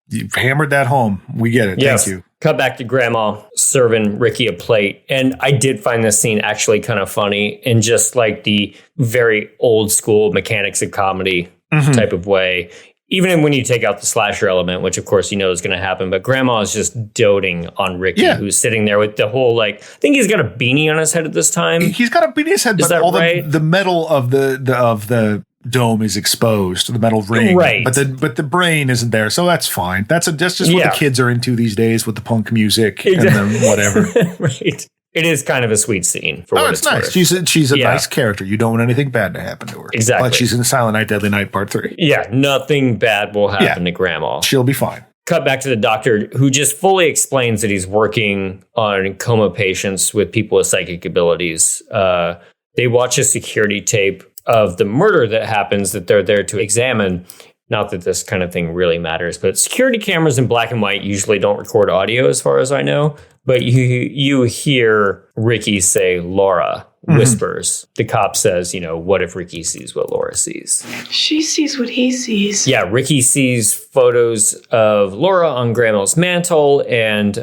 you hammered that home. We get it. Yes. Thank you. Cut back to Grandma serving Ricky a plate. And I did find this scene actually kind of funny in just like the very old school mechanics of comedy type of way. Even when you take out the slasher element, which of course you know is going to happen, but Grandma is just doting on Ricky, who's sitting there with the whole I think he's got a beanie on his head at this time. He's got a beanie on his head, is but that all right? the metal of the dome is exposed, the metal ring, right? But the brain isn't there, so that's fine. That's just what the kids are into these days with the punk music and the whatever. Right. It is kind of a sweet scene. For what it's nice. Worth. She's a nice character. You don't want anything bad to happen to her. Exactly. But she's in Silent Night, Deadly Night Part 3. Yeah, nothing bad will happen to Grandma. She'll be fine. Cut back to the doctor who just fully explains that he's working on coma patients with people with psychic abilities. They watch a security tape of the murder that happens that they're there to examine. Not that this kind of thing really matters, but security cameras in black and white usually don't record audio as far as I know. But you hear Ricky say Laura, whispers. The cop says, what if Ricky sees what Laura sees? She sees what he sees. Yeah, Ricky sees photos of Laura on Grandma's mantle, and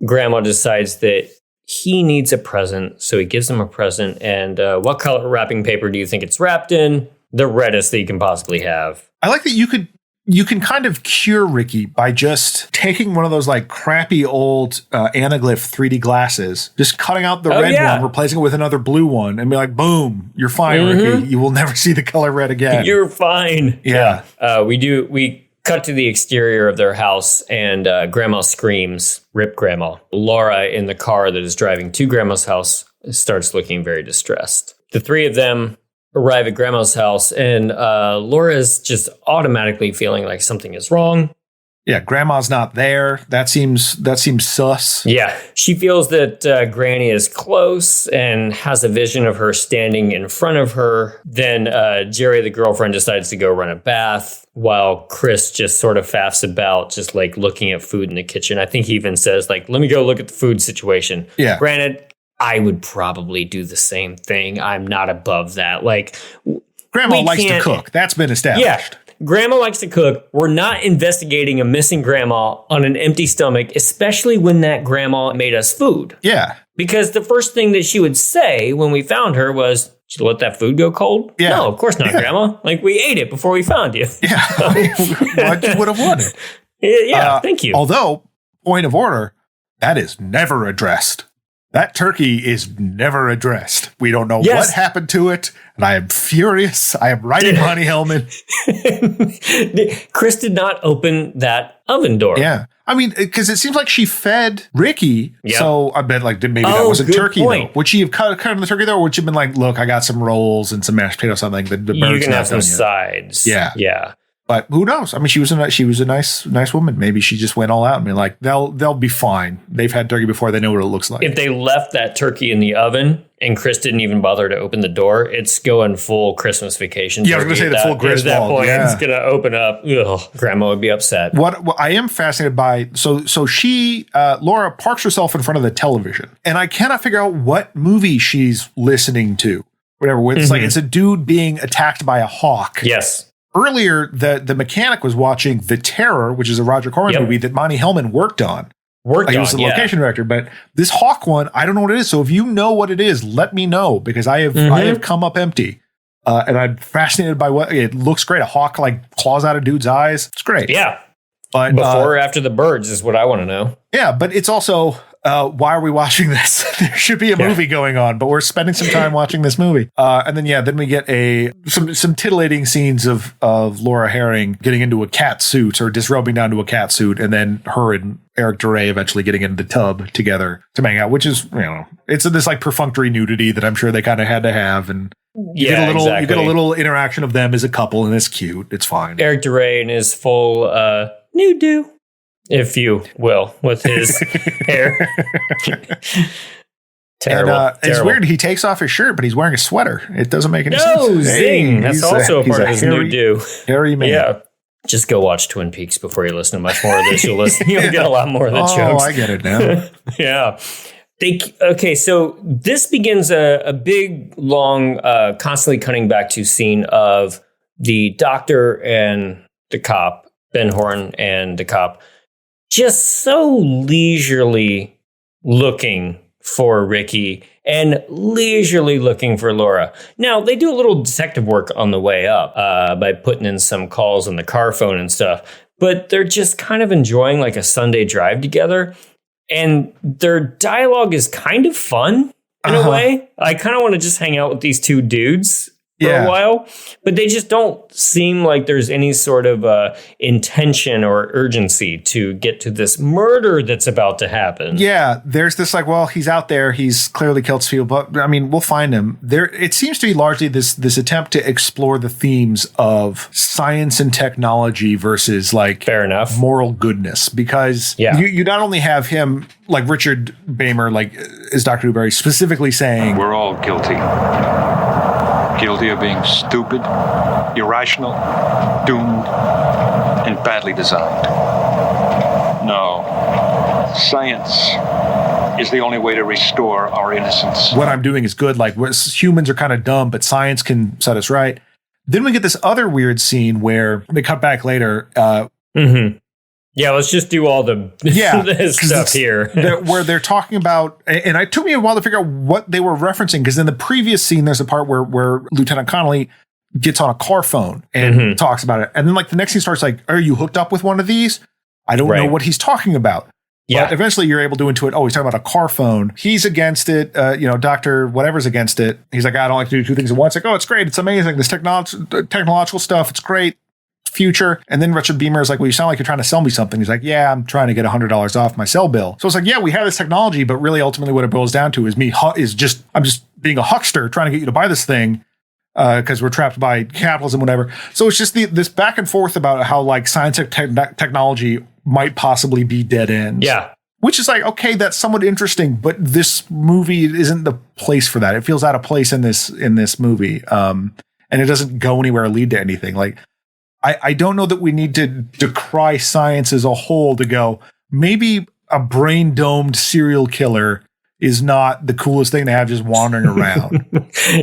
Grandma decides that he needs a present, so he gives him a present. And what color wrapping paper do you think it's wrapped in? The reddest that you can possibly have. I like that you could you can kind of cure Ricky by just taking one of those like crappy old anaglyph 3D glasses, just cutting out the red one, replacing it with another blue one, and be like, boom, you're fine, Ricky. You will never see the color red again. You're fine. Yeah. We cut to the exterior of their house, and Grandma screams, "Rip Grandma." Laura, in the car that is driving to Grandma's house, starts looking very distressed. The three of them arrive at Grandma's house, and Laura's just automatically feeling like something is wrong. Yeah, Grandma's not there. That seems sus. Yeah, she feels that Granny is close and has a vision of her standing in front of her. Then Jerry, the girlfriend, decides to go run a bath while Chris just sort of faffs about, just like looking at food in the kitchen. I think he even says, like, let me go look at the food situation. Yeah. Granted, I would probably do the same thing. I'm not above that. Like, Grandma likes to cook. That's been established. Yeah. Grandma likes to cook. We're not investigating a missing grandma on an empty stomach, especially when that grandma made us food. Yeah. Because the first thing that she would say when we found her was, "Did you let that food go cold?" Yeah. No, of course not, Grandma. Like, we ate it before we found you. Yeah. What you would have wanted. Yeah, thank you. Although, point of order, that is never addressed. That turkey is never addressed. We don't know what happened to it, and I am furious. I am writing Monty Hellman. Chris did not open that oven door. Yeah. I mean, because it seems like she fed Ricky, so I bet like maybe that wasn't turkey though. Would she have cut the turkey though, or would she have been like, look, I got some rolls and some mashed potatoes, something. The bird's you can not have some done yet. sides. Yeah. Yeah. But who knows? I mean, she was a nice woman. Maybe she just went all out and be like, they'll be fine. They've had turkey before. They know what it looks like. If they left that turkey in the oven and Chris didn't even bother to open the door, it's going full Christmas Vacation. Yeah, I was going to say the full Griswold. At that point, it's going to open up. Ugh, Grandma would be upset. What I am fascinated by, so she, Laura parks herself in front of the television, and I cannot figure out what movie she's listening to. Whatever. It's like it's a dude being attacked by a hawk. Yes. Earlier, the mechanic was watching The Terror, which is a Roger Corman movie that Monty Hellman worked on. He was the location director, but this hawk one, I don't know what it is. So if you know what it is, let me know, because I have come up empty, and I'm fascinated by what it looks great. A hawk like claws out a dude's eyes. It's great. Yeah, but before or after the birds is what I want to know. Yeah, but it's also why are we watching this? There should be a movie going on, but we're spending some time watching this movie. And then we get some titillating scenes of Laura Herring getting into a cat suit or disrobing down to a cat suit, and then her and Eric DeRay eventually getting into the tub together to hang out, which is, it's this like perfunctory nudity that I'm sure they kind of had to have. And you get a little interaction of them as a couple, and it's cute. It's fine. Eric DeRay in his full nude do, if you will, with his hair. Terrible. And it's weird. He takes off his shirt, but he's wearing a sweater. It doesn't make any sense. No, zing. That's also a part of his nude do. Hairy man. Yeah. Just go watch Twin Peaks before you listen to much more of this. You'll get a lot more of the jokes. Oh, I get it now. Yeah. So this begins a big, long, constantly cutting back to scene of the doctor and the cop, Ben Horn and the cop, just so leisurely looking for Ricky and leisurely looking for Laura. Now, they do a little detective work on the way up by putting in some calls on the car phone and stuff, but they're just kind of enjoying like a Sunday drive together. And their dialogue is kind of fun in a way. I kind of want to just hang out with these two dudes for a while, but they just don't seem like there's any sort of intention or urgency to get to this murder that's about to happen. Yeah, there's this like, well, he's out there. He's clearly killed people, but I mean, we'll find him. There, it seems to be largely this attempt to explore the themes of science and technology versus like fair enough moral goodness, because you not only have him like Richard Bamer, like as Dr. Newberry specifically saying, we're all guilty. Guilty of being stupid, irrational, doomed, and badly designed. No. Science is the only way to restore our innocence. What I'm doing is good. Like, humans are kind of dumb, but science can set us right. Then we get this other weird scene where they cut back later. Yeah, let's just do all the this stuff here. Where they're talking about, and it took me a while to figure out what they were referencing, because in the previous scene, there's a part where Lieutenant Connolly gets on a car phone and talks about it. And then like the next scene starts like, are you hooked up with one of these? I don't know what he's talking about. Yeah. But eventually you're able to intuit, oh, he's talking about a car phone. He's against it. Dr. Whatever's against it. He's like, I don't like to do two things at once. Like, oh, it's great. It's amazing. This technological stuff. It's great. Future. And then Richard Beamer is like, well, you sound like you're trying to sell me something. He's like, yeah, I'm trying to get $100 off my cell bill. So it's like, yeah, we have this technology, but really ultimately what it boils down to is I'm just being a huckster trying to get you to buy this thing because we're trapped by capitalism, whatever. So it's just this back and forth about how like science technology might possibly be dead ends. Yeah. Which is like, okay, that's somewhat interesting, but this movie isn't the place for that. It feels out of place in this movie. And it doesn't go anywhere or lead to anything. Like, I don't know that we need to decry science as a whole to go, maybe a brain-domed serial killer is not the coolest thing to have just wandering around.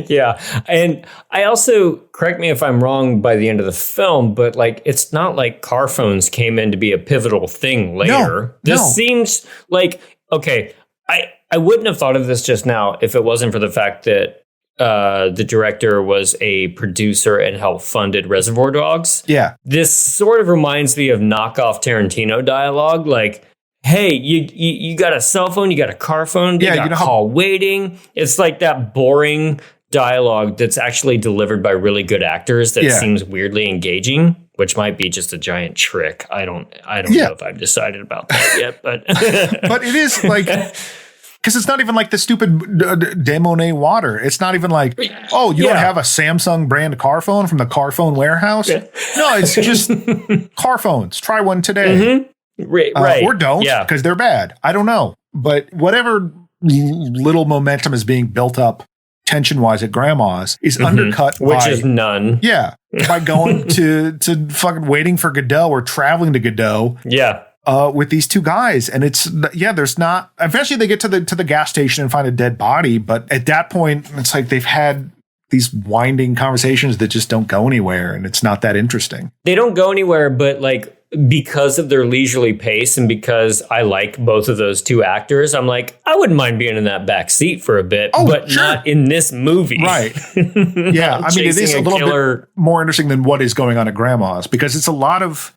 Yeah. And I also, correct me if I'm wrong by the end of the film, but like, it's not like car phones came in to be a pivotal thing later. This seems like, okay, I wouldn't have thought of this just now if it wasn't for the fact that the director was a producer and helped funded Reservoir Dogs. Yeah. This sort of reminds me of knockoff Tarantino dialogue. Like, hey, you got a cell phone, you got a car phone, you got call waiting. It's like that boring dialogue that's actually delivered by really good actors that seems weirdly engaging, which might be just a giant trick. I don't know if I've decided about that yet, but but it is like, because it's not even like the stupid Demonet water. It's not even like, oh, you don't have a Samsung brand car phone from the car phone warehouse. No, it's just car phones. Try one today. Right. Or don't, because they're bad. I don't know. But whatever little momentum is being built up tension-wise at Grandma's is undercut which is none. Yeah. By going to fucking waiting for Godot or traveling to Godot. Yeah. With these two guys. And it's, there's not, eventually they get to the gas station and find a dead body. But at that point, it's like they've had these winding conversations that just don't go anywhere. And it's not that interesting. They don't go anywhere, but like, because of their leisurely pace and because I like both of those two actors, I'm like, I wouldn't mind being in that back seat for a bit, but not in this movie. Right. Yeah. I mean, it is a little bit more interesting than what is going on at Grandma's because it's a lot of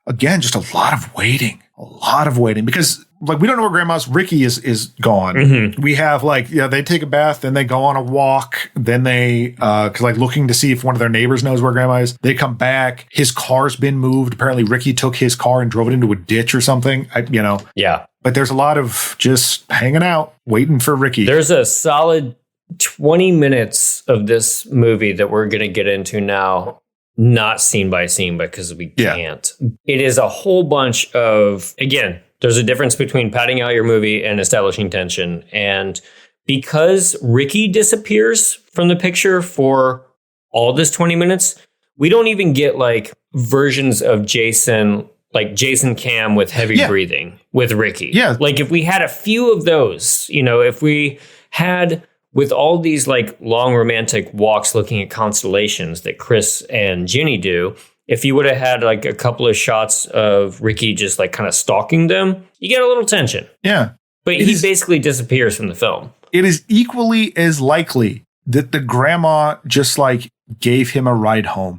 waiting. A lot of waiting because like we don't know where Grandma's Ricky is gone. We have like, they take a bath, then they go on a walk, then they cause like looking to see if one of their neighbors knows where Grandma is. They come back. His car's been moved. Apparently Ricky took his car and drove it into a ditch or something. Yeah. But there's a lot of just hanging out, waiting for Ricky. There's a solid 20 minutes of this movie that we're going to get into now. Not scene by scene because we can't. It is a whole bunch of, again, there's a difference between padding out your movie and establishing tension. And because Ricky disappears from the picture for all this 20 minutes, we don't even get like versions of Jason, like Jason Cam with heavy breathing with Ricky. Yeah. Like if we had a few of those, if we had with all these like long romantic walks looking at constellations that Chris and Ginny do, if you would have had like a couple of shots of Ricky just like kind of stalking them, you get a little tension. Yeah. But he basically disappears from the film. It is equally as likely that the grandma just like gave him a ride home.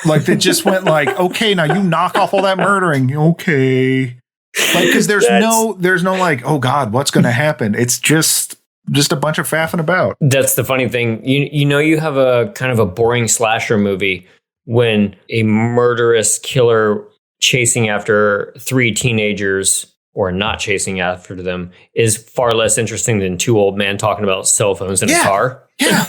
Like they just went like, okay, now you knock off all that murdering. Okay. Like, cause there's no like, oh God, what's going to happen? It's just a bunch of faffing about. That's the funny thing. You have a kind of a boring slasher movie when a murderous killer chasing after three teenagers or not chasing after them is far less interesting than two old men talking about cell phones in a car. Yeah.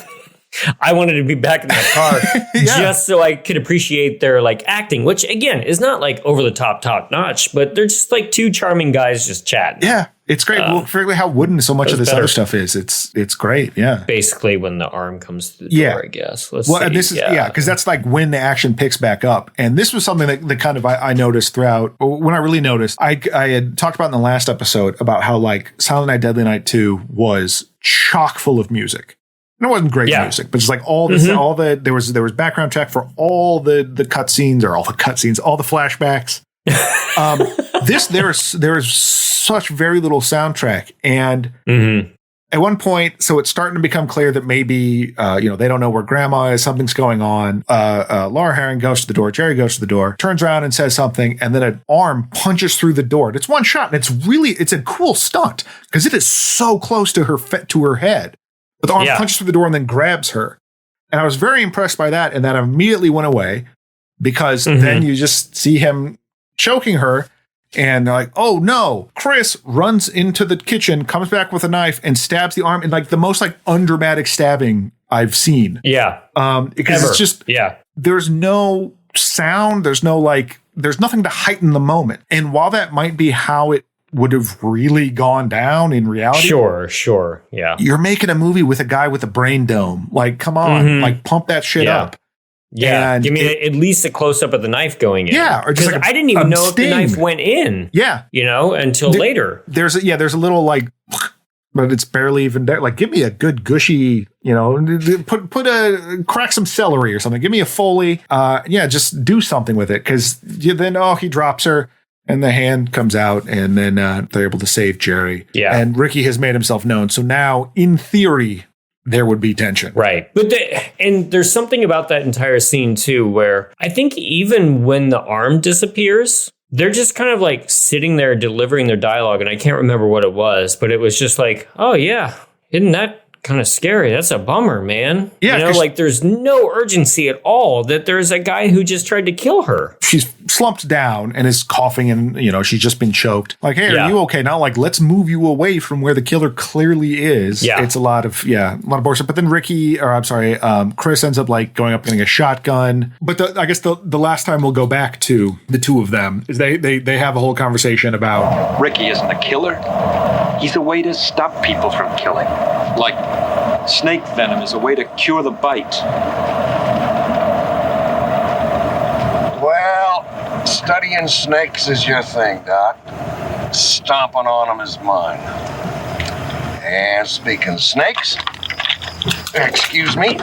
I wanted to be back in that car just so I could appreciate their like acting, which again is not like over the top notch, but they're just like two charming guys just chatting. Yeah, it's great. Well, frankly, how wooden so much of this other stuff is. It's great. Yeah. Basically, when the arm comes to the door, I guess. This is because that's like when the action picks back up, and this was something that kind of I noticed throughout. When I really noticed, I had talked about in the last episode about how like Silent Night, Deadly Night 2 was chock full of music. And it wasn't great music, but just like all this, there was background check for all the cutscenes or all the cutscenes, all the flashbacks. There is such very little soundtrack, and At one point, so it's starting to become clear that maybe, they don't know where grandma is. Something's going on. Laura Herring goes to the door. Jerry goes to the door, turns around and says something. And then an arm punches through the door. And it's one shot. And it's a cool stunt because it is so close to her head. But the arm punches through the door and then grabs her. And I was very impressed by that. And that immediately went away because then you just see him choking her. And they're like, oh no, Chris runs into the kitchen, comes back with a knife and stabs the arm in like the most like undramatic stabbing I've seen. Yeah. Because it's just, there's no sound. There's nothing to heighten the moment. And while that might be how it would have really gone down in reality. Sure. Yeah. You're making a movie with a guy with a brain dome. Like, come on, like pump that shit up. Yeah, and give me at least a close up of the knife going in. Yeah, or just like I didn't even know if the knife went in. Yeah, until later. There's a little like, but it's barely even there. Like, give me a good gushy, crack some celery or something. Give me a Foley. Just do something with it because then he drops her. And the hand comes out, and then they're able to save Jerry. Yeah, and Ricky has made himself known. So now, in theory, there would be tension. Right. But and there's something about that entire scene, too, where I think even when the arm disappears, they're just kind of like sitting there delivering their dialogue. And I can't remember what it was, but it was just like, oh, yeah, isn't that kind of scary? That's a bummer, man. Yeah. Like there's no urgency at all that there's a guy who just tried to kill her. She's slumped down and is coughing and, she's just been choked. Like, hey, are you okay? Now, like, let's move you away from where the killer clearly is. Yeah. It's a lot of bullshit. But then Chris ends up like going up getting a shotgun. But I guess the last time we'll go back to the two of them is they have a whole conversation about Ricky isn't a killer. He's a way to stop people from killing. Like snake venom is a way to cure the bite. Well, studying snakes is your thing, Doc. Stomping on them is mine. And speaking of snakes, excuse me,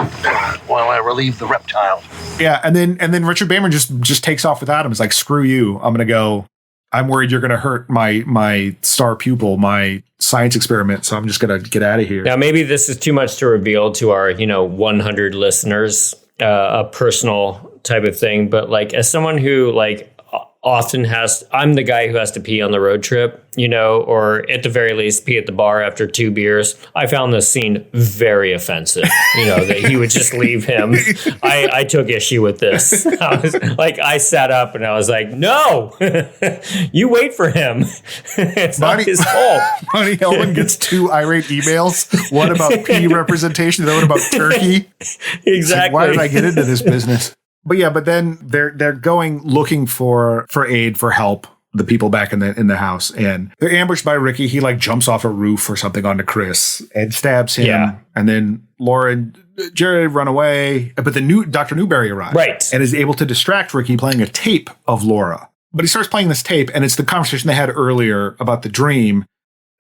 while I relieve the reptile. Yeah, and then Richard Bammer just takes off without him. It's like, screw you. I'm gonna go. I'm worried you're going to hurt my star pupil, my science experiment. So I'm just going to get out of here. Now, maybe this is too much to reveal to our, 100 listeners, a personal type of thing. But like, as someone who I'm the guy who has to pee on the road trip, or at the very least pee at the bar after 2 beers. I found this scene very offensive, that he would just leave him. I took issue with this. I sat up and I was like, no, you wait for him. It's not his fault. Monty Hellman gets 2 irate emails. One about pee representation, the other one about turkey. Exactly. Like, why did I get into this business? But then they're going looking for aid, for help, the people back in the house, and they're ambushed by Ricky. He like jumps off a roof or something onto Chris and stabs him. Yeah. And then Laura and Jerry run away, but the Dr. Newberry arrives, right, and is able to distract Ricky playing a tape of Laura. But he starts playing this tape, and it's the conversation they had earlier about the dream.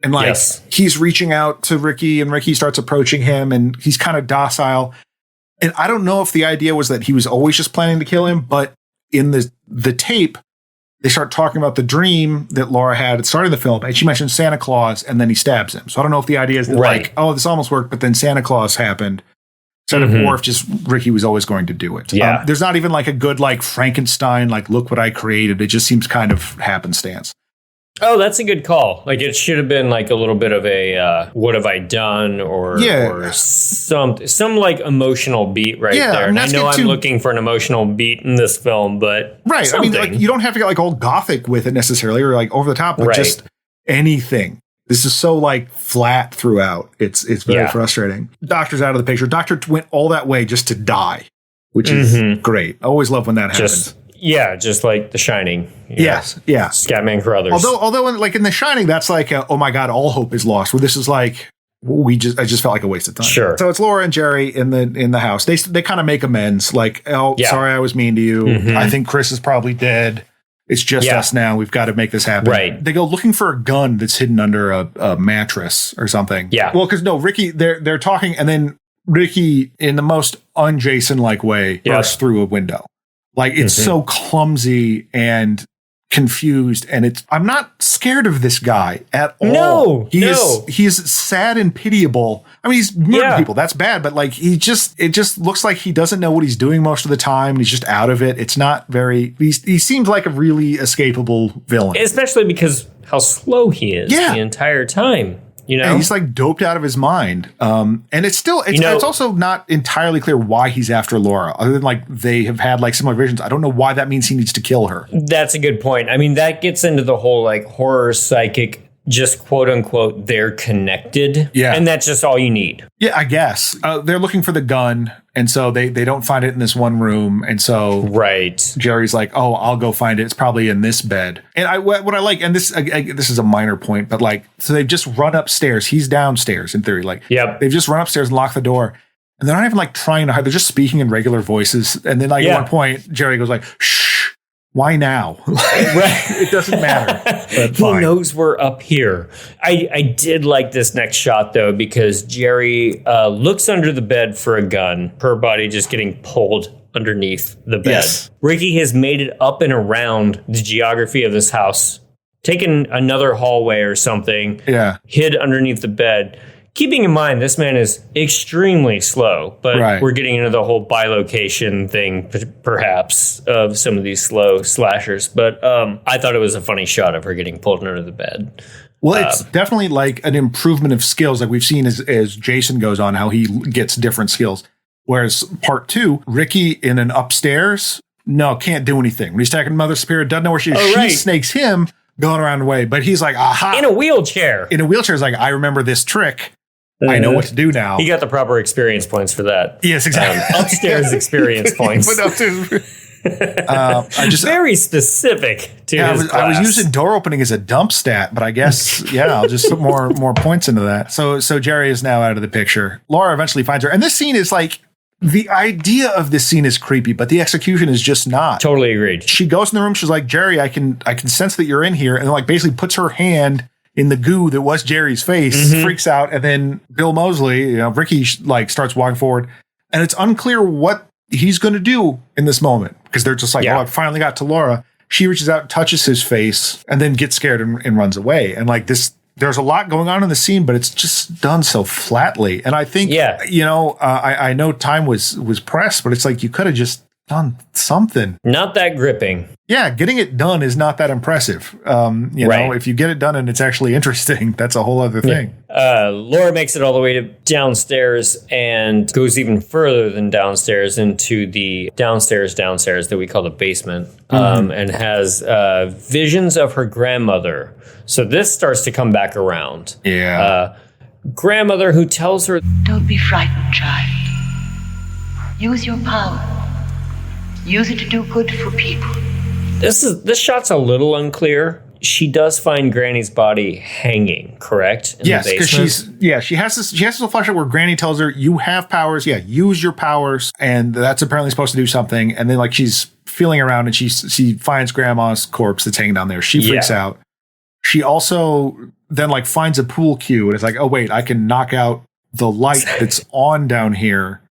And he's reaching out to Ricky, and Ricky starts approaching him, and he's kind of docile. And I don't know if the idea was that he was always just planning to kill him, but in the tape, they start talking about the dream that Laura had at starting the film, and she mentions Santa Claus, and then he stabs him. So I don't know if the idea is that this almost worked, but then Santa Claus happened. Or if just Ricky was always going to do it. Yeah. There's not even like a good like Frankenstein, like look what I created. It just seems kind of happenstance. Oh, that's a good call. Like it should have been like a little bit of a what have I done or some like emotional beat there. And I know I'm looking for an emotional beat in this film, but right. Something. I mean, like you don't have to get like all gothic with it necessarily or like over the top, but just anything. This is so like flat throughout. It's very frustrating. Doctor's out of the picture. Doctor went all that way just to die, which is great. I always love when that happens. Just like The Shining. Yes, yeah. Scatman Crothers. Although in The Shining, that's like, oh my God, all hope is lost. Where this is like, I just felt like a waste of time. Sure. So it's Laura and Jerry in the house. They kind of make amends. Like, sorry I was mean to you. I think Chris is probably dead. It's just us now. We've got to make this happen. Right. They go looking for a gun that's hidden under a mattress or something. Yeah. Well, because Ricky, they're talking, and then Ricky, in the most un-Jason-like way, bursts through a window. Like, it's so clumsy and confused, and I'm not scared of this guy at all. No, he's sad and pitiable. I mean, he's murdering people. That's bad, but like it just looks like he doesn't know what he's doing most of the time. And he's just out of it. It's not very. He seems like a really escapable villain, especially because how slow he is the entire time. You know, and he's like doped out of his mind. And it's also not entirely clear why he's after Laura, other than like they have had like similar visions. I don't know why that means he needs to kill her. That's a good point. I mean, that gets into the whole like horror psychic, just quote unquote, they're connected. Yeah. And that's just all you need. Yeah, I guess. They're looking for the gun. And so they don't find it in this one room. And so Jerry's like, oh, I'll go find it. It's probably in this bed. And what I like, and this is a minor point, but like, so they've just run upstairs. He's downstairs in theory. Like, they've just run upstairs and locked the door. And they're not even like trying to hide. They're just speaking in regular voices. And then like at one point, Jerry goes like, shh, why now? It doesn't matter. He knows we're up here. I did like this next shot, though, because Jerry looks under the bed for a gun, her body just getting pulled underneath the bed. Yes. Ricky has made it up and around the geography of this house, taken another hallway or something, hid underneath the bed. Keeping in mind, this man is extremely slow, but we're getting into the whole bilocation thing, perhaps, of some of these slow slashers. But I thought it was a funny shot of her getting pulled under the bed. Well, it's definitely like an improvement of skills, like we've seen as Jason goes on, how he gets different skills. Whereas part 2, Ricky in an upstairs, can't do anything. When he's attacking Mother Superior, doesn't know where she is. She snakes him going around the way, but he's like, aha. In a wheelchair. Is like, I remember this trick. I know what to do now. He got the proper experience points for that. Yes, exactly. Upstairs experience points. Very specific to his class. I was using door opening as a dump stat, but I guess, I'll just put more points into that. So Jerry is now out of the picture. Laura eventually finds her. And this scene is like, the idea of this scene is creepy, but the execution is just not. Totally agreed. She goes in the room. She's like, Jerry, I can sense that you're in here. And like basically puts her hand in the goo that was Jerry's face, freaks out, and then Bill Mosely, Ricky like starts walking forward, and it's unclear what he's going to do in this moment because they're just like, oh, I finally got to Laura. She reaches out, touches his face, and then gets scared and runs away. And like this, there's a lot going on in the scene, but it's just done so flatly. And I think, I know time was pressed, but it's like you could have just done something. Not that gripping. Yeah, getting it done is not that impressive. You know, if you get it done and it's actually interesting, that's a whole other thing. Laura makes it all the way to downstairs and goes even further than downstairs into the downstairs that we call the basement, and has visions of her grandmother. So this starts to come back around. Yeah. Grandmother who tells her, "Don't be frightened, child. Use your power. Use it to do good for people." This shot's a little unclear. She does find Granny's body hanging, correct? Yes, because she has this flashback where Granny tells her, "You have powers. Yeah, use your powers," and that's apparently supposed to do something. And then like she's feeling around and she finds Grandma's corpse that's hanging down there. She freaks out. She also then like finds a pool cue and it's like, oh wait, I can knock out the light that's on down here.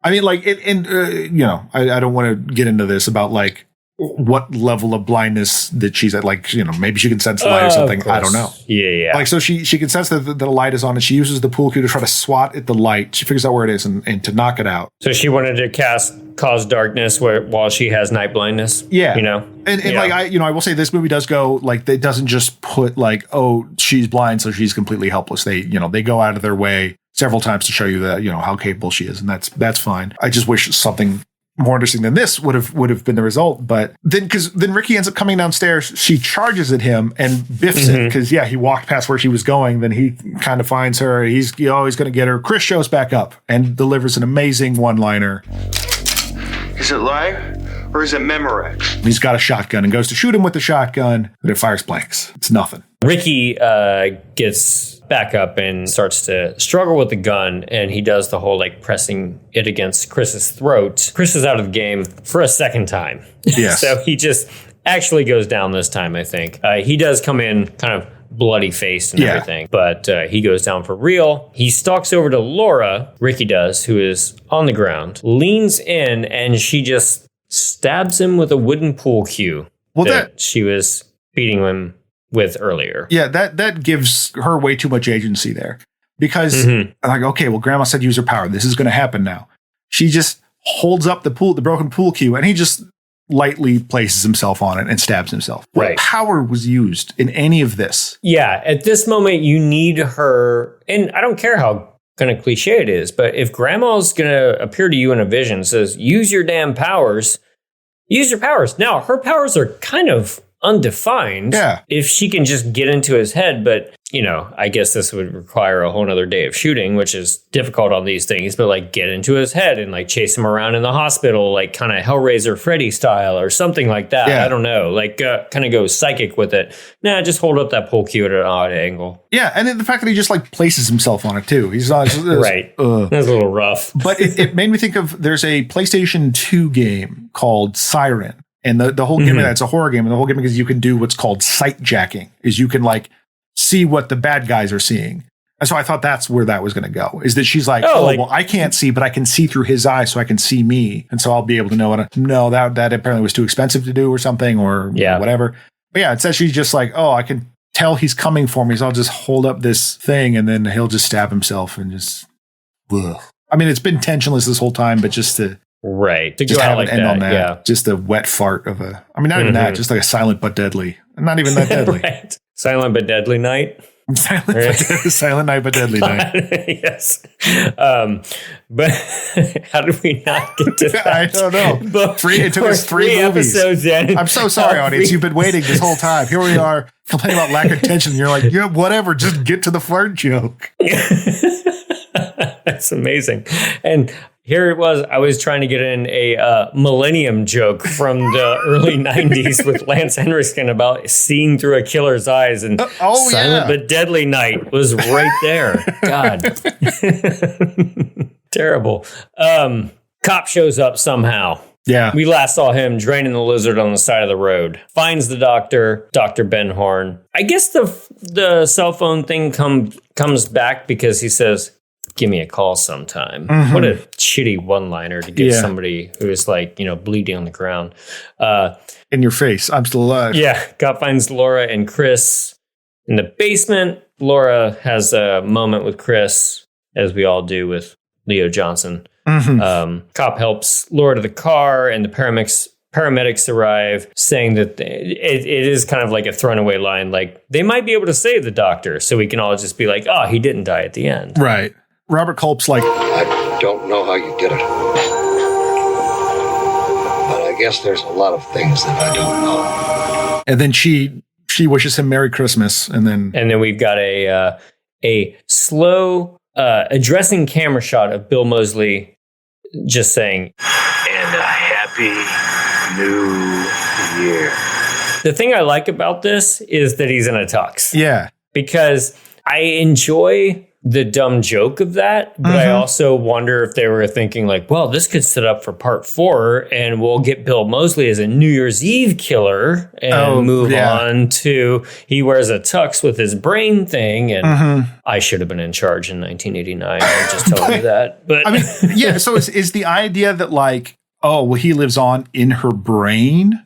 I mean, like, I don't want to get into this about like what level of blindness that she's at. Like, maybe she can sense the light or something. I don't know. Yeah. Like, so she can sense that the light is on and she uses the pool cue to try to swat at the light. She figures out where it is and to knock it out. So she wanted to cause darkness while she has night blindness. Yeah. And like, I will say this movie does go like, it doesn't just put like, oh, she's blind, so she's completely helpless. They go out of their way several times to show you that, how capable she is. And that's fine. I just wish something more interesting than this would have been the result. But then Ricky ends up coming downstairs. She charges at him and biffs it because, he walked past where she was going. Then he kind of finds her. He's going to get her. Chris shows back up and delivers an amazing one-liner. Is it live or is it Memorex? He's got a shotgun and goes to shoot him with the shotgun, but it fires blanks. It's nothing. Ricky gets back up and starts to struggle with the gun, and he does the whole like pressing it against Chris's throat. Chris is out of the game for a second time. Yes. So he just actually goes down this time, I think. He does come in kind of bloody faced and everything, but he goes down for real. He stalks over to Laura, Ricky does, who is on the ground, leans in, and she just stabs him with a wooden pool cue. that she was beating him with earlier. Yeah, that gives her way too much agency there. Because I'm like, okay, well, grandma said use her power. This is going to happen now. She just holds up the broken pool cue, and he just lightly places himself on it and stabs himself. What power was used in any of this? Yeah, at this moment, you need her, and I don't care how kind of cliche it is, but if grandma's going to appear to you in a vision and says, use your damn powers, use your powers. Now, her powers are kind of undefined. Yeah. If she can just get into his head, but I guess this would require a whole nother day of shooting, which is difficult on these things, but like get into his head and like chase him around in the hospital, like kind of Hellraiser Freddy style or something like that. Yeah. I don't know, like kind of go psychic with it. Nah, just hold up that pole cue at an odd angle. Yeah. And then the fact that he just like places himself on it too. He's not right. That's a little rough. But it made me think of, there's a PlayStation 2 game called Siren. And the whole gimmick, it's a horror game. And the whole gimmick is you can do what's called sight jacking, is you can like see what the bad guys are seeing. And so I thought that's where that was going to go, is that she's like, well, I can't see, but I can see through his eyes, so I can see me. And so I'll be able to know that apparently was too expensive to do or something, or whatever. But yeah, it says she's just like, I can tell he's coming for me, so I'll just hold up this thing and then he'll just stab himself and just, ugh. I mean, it's been tensionless this whole time, but just to just have like an end that, on that. yeah. Just a wet fart of not even that, just like a silent but deadly. Not even that deadly. Right. Silent but deadly night. Silent night but deadly night. Yes. But how did we not get to that? I don't know. It took us three movies. Episodes in. I'm so sorry, audience. You've been waiting this whole time. Here we are complaining about lack of tension. You're like, yeah, whatever. Just get to the fart joke. That's amazing. And here it was. I was trying to get in a millennium joke from the early 90s with Lance Henriksen about seeing through a killer's eyes, and Silent but Deadly Night was right there. God. Terrible. Cop shows up somehow. Yeah. We last saw him draining the lizard on the side of the road. Finds the doctor, Dr. Ben Horn. I guess the cell phone thing comes back because he says, give me a call sometime. What a shitty one-liner to give somebody who is like, bleeding on the ground. In your face. I'm still alive. Yeah. Cop finds Laura and Chris in the basement. Laura has a moment with Chris, as we all do with Leo Johnson. Cop helps Laura to the car, and the paramedics arrive, saying that it is kind of like a thrown away line. Like, they might be able to save the doctor, so we can all just be like, he didn't die at the end. Right. Robert Culp's like, I don't know how you did it. But I guess there's a lot of things that I don't know. And then she wishes him Merry Christmas. And then we've got a slow addressing camera shot of Bill Mosely just saying, and a happy new year. The thing I like about this is that he's in a tux. Yeah. Because I enjoy the dumb joke of that, but I also wonder if they were thinking like, well, this could set up for part 4 and we'll get Bill Mosely as a New Year's Eve killer and move on to he wears a tux with his brain thing. And I should have been in charge in 1989. I'm just telling you that. But I mean, yeah. So is the idea that like, he lives on in her brain?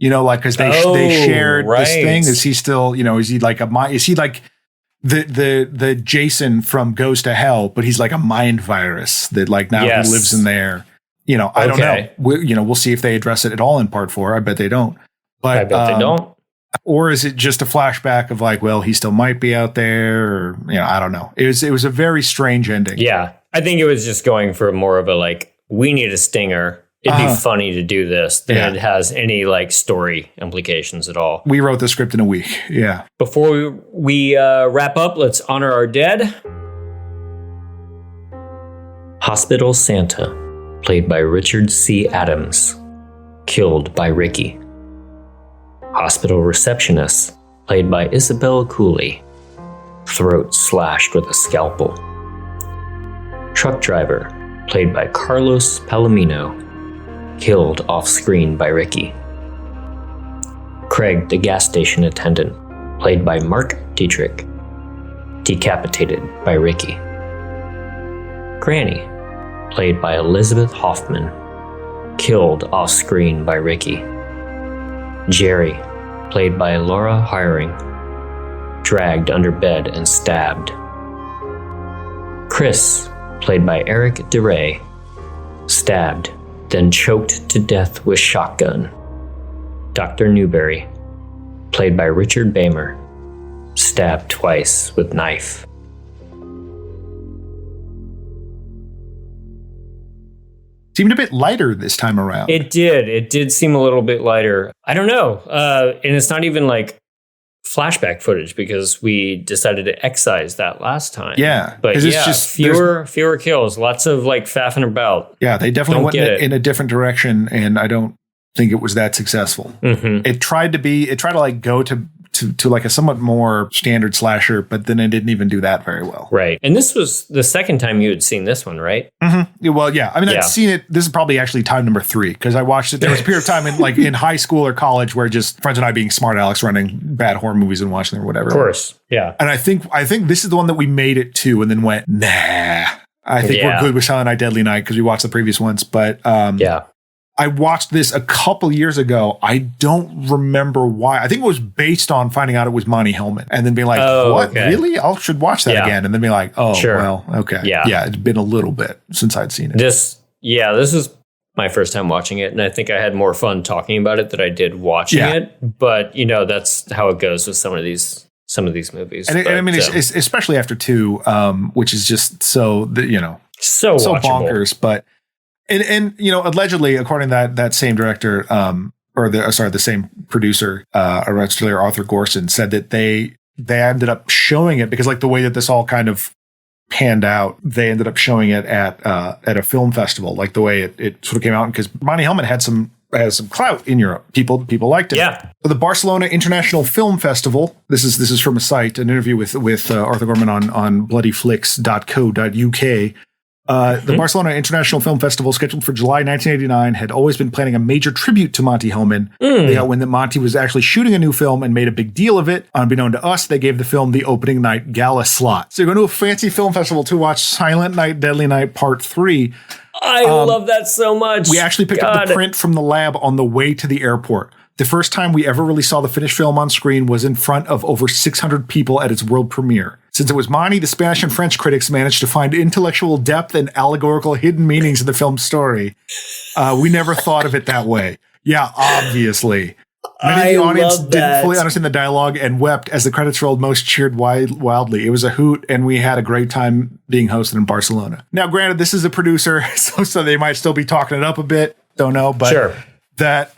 Like, because they shared this thing. Is he still, is he like the Jason from Goes to Hell, but he's like a mind virus that like now he lives in there. I don't know. We'll see if they address it at all in part 4. I bet they don't. But I bet they don't. Or is it just a flashback of like, well, he still might be out there, or I don't know. It was a very strange ending. Yeah, I think it was just going for more of a like, we need a stinger. It'd be funny to do this than it has any like story implications at all. We wrote the script in a week. Yeah. Before we wrap up, let's honor our dead. Hospital Santa, played by Richard C. Adams, killed by Ricky. Hospital Receptionist, played by Isabel Cooley, throat slashed with a scalpel. Truck Driver, played by Carlos Palomino, killed off-screen by Ricky. Craig, the gas station attendant, played by Mark Dietrich, decapitated by Ricky. Granny, played by Elizabeth Hoffman, killed off-screen by Ricky. Jerry, played by Laura Hiring, dragged under bed and stabbed. Chris, played by Eric DeRay, stabbed, then choked to death with shotgun. Dr. Newberry, played by Richard Bamer, stabbed twice with knife. Seemed a bit lighter this time around. It did seem a little bit lighter. I don't know. And it's not even like flashback footage because we decided to excise that last time. Yeah. But it's yeah, just fewer kills, lots of like faffing about. Yeah, they definitely went in a different direction, and I don't think it was that successful. Mm-hmm. It tried to like go to like a somewhat more standard slasher, but then it didn't even do that very well. Right. And this was the second time you had seen this one, right? Mm-hmm. Well, yeah. I mean, I'd seen it. This is probably actually time number 3 because I watched it. There was a period of time in high school or college where just friends and I being smart Alex running bad horror movies and watching them or whatever. Of course. Yeah. And I think this is the one that we made it to and then went, nah. I think we're good with Silent Night, Deadly Night because we watched the previous ones. But I watched this a couple years ago. I don't remember why. I think it was based on finding out it was Monty Hellman and then being like, what? Okay. Really? I should watch that again. And then be like, oh, well, okay. Yeah, it's been a little bit since I'd seen it. This is my first time watching it. And I think I had more fun talking about it than I did watching it. But, that's how it goes with some of these movies. And I mean, it's especially after 2, which is just so bonkers. But And allegedly, according to that same director, the same producer, Arthur Gorson, said that they ended up showing it because like the way that this all kind of panned out, they ended up showing it at a film festival, like the way it sort of came out, because Monty Hellman has some clout in Europe. People liked it. Yeah. The Barcelona International Film Festival. This is from a site, an interview with Arthur Gorman on bloodyflix.co.uk. The Barcelona International Film Festival, scheduled for July 1989, had always been planning a major tribute to Monty Hellman. When Monty was actually shooting a new film and made a big deal of it, unbeknown to us, they gave the film the opening night gala slot. So you're going to a fancy film festival to watch Silent Night, Deadly Night Part 3. I love that so much. We actually picked up the print from the lab on the way to the airport. The first time we ever really saw the finished film on screen was in front of over 600 people at its world premiere. Since it was Monty, the Spanish and French critics managed to find intellectual depth and allegorical hidden meanings in the film's story. We never thought of it that way. Yeah, obviously. Many of the audience didn't fully understand the dialogue and wept as the credits rolled. Most cheered wildly. It was a hoot, and we had a great time being hosted in Barcelona. Now, granted, this is a producer, so they might still be talking it up a bit. Don't know, but that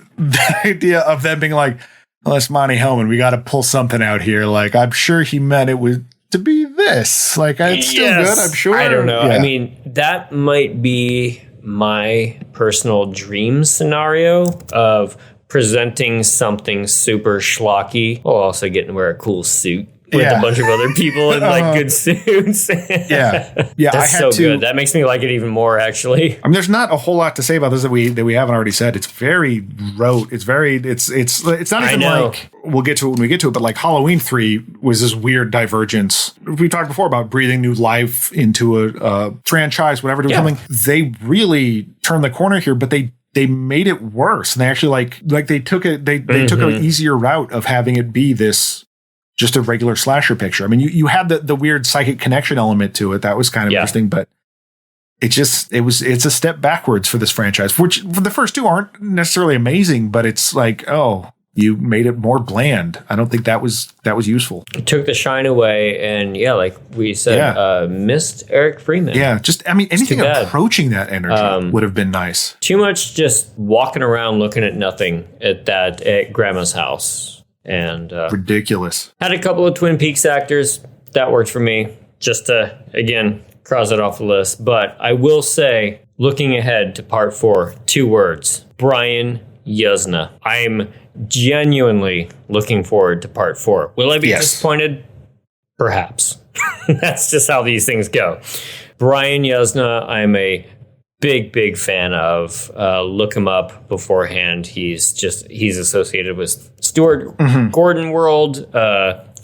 idea of them being like, well, it's Monty Hellman, we got to pull something out here. Like, I'm sure he meant it was to be this. Like, it's still good, I'm sure. I don't know. Yeah. I mean, that might be my personal dream scenario of presenting something super schlocky while also getting to wear a cool suit with a bunch of other people in like good suits. Yeah. That's so good. That makes me like it even more, actually. I mean, there's not a whole lot to say about this that we haven't already said. It's very rote. It's not even like, we'll get to it when we get to it, but like Halloween 3 was this weird divergence. We talked before about breathing new life into a franchise, whatever, doing something. They really turned the corner here, but they made it worse. And they actually they took an easier route of having it be this just a regular slasher picture. I mean, you had the weird psychic connection element to it. That was kind of interesting, but it's a step backwards for this franchise, which for the first 2 aren't necessarily amazing, but it's like, oh, you made it more bland. I don't think that was useful. It took the shine away, and like we said, missed Eric Freeman. Yeah, anything approaching that energy would have been nice. Too much just walking around looking at nothing at Grandma's house. And ridiculous. Had a couple of Twin Peaks actors. That worked for me. Just to, again, cross it off the list. But I will say, looking ahead to part 4, 2 words. Brian Yuzna. I'm genuinely looking forward to part 4. Will I be disappointed? Perhaps. That's just how these things go. Brian Yuzna, I'm a big fan of. Look him up beforehand. He's associated with Stuart Gordon World,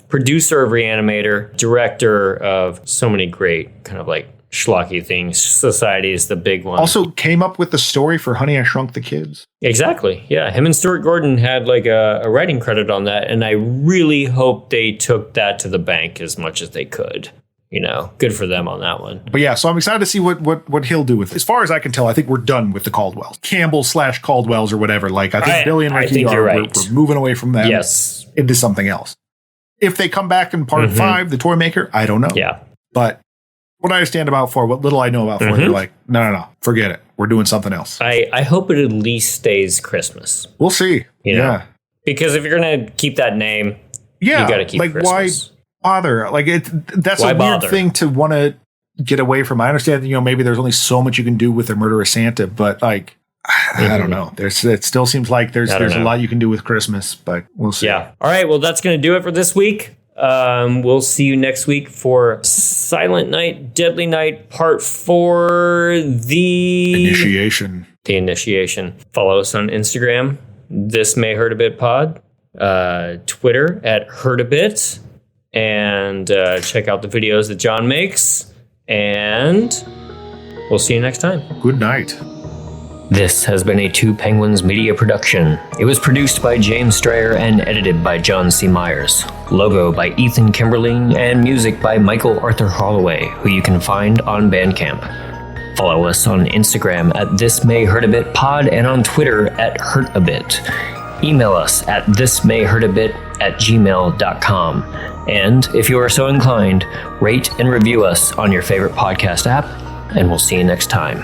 producer of Reanimator, director of so many great kind of like schlocky things. Society is the big one. Also came up with the story for Honey, I Shrunk the Kids. Exactly. Yeah. Him and Stuart Gordon had like a writing credit on that. And I really hope they took that to the bank as much as they could. You know, good for them on that one. But yeah, so I'm excited to see what he'll do with it. As far as I can tell, I think we're done with the Caldwells. Campbell/Caldwells or whatever. Like, I think Billy and Ricky are right. we're moving away from them into something else. If they come back in part 5, the toy maker, I don't know. Yeah. But what I understand about 4, what little I know about 4, they're like, no, forget it. We're doing something else. I hope it at least stays Christmas. We'll see. You know? Because if you're going to keep that name, you got to keep like, Christmas. Why bother? Like, that's why a weird bother? thing to want to get away from. I understand that, maybe there's only so much you can do with a murderous Santa, but like, I don't know. It still seems like there's a lot you can do with Christmas, but we'll see. Yeah. All right. Well, that's going to do it for this week. We'll see you next week for Silent Night, Deadly Night, Part 4, the Initiation. Follow us on Instagram, This May Hurt a Bit Pod, Twitter at Hurt a Bit, and check out the videos that John makes. And we'll see you next time. Good night. This has been a Two Penguins media production. It was produced by James Strayer and edited by John C. Myers. Logo by Ethan Kimberling and music by Michael Arthur Holloway, who you can find on Bandcamp. Follow us on Instagram at This May Hurt a Bit Pod and on Twitter at Hurt a Bit. Email us at thismayhurtabit@gmail.com. And if you are so inclined, rate and review us on your favorite podcast app, and we'll see you next time.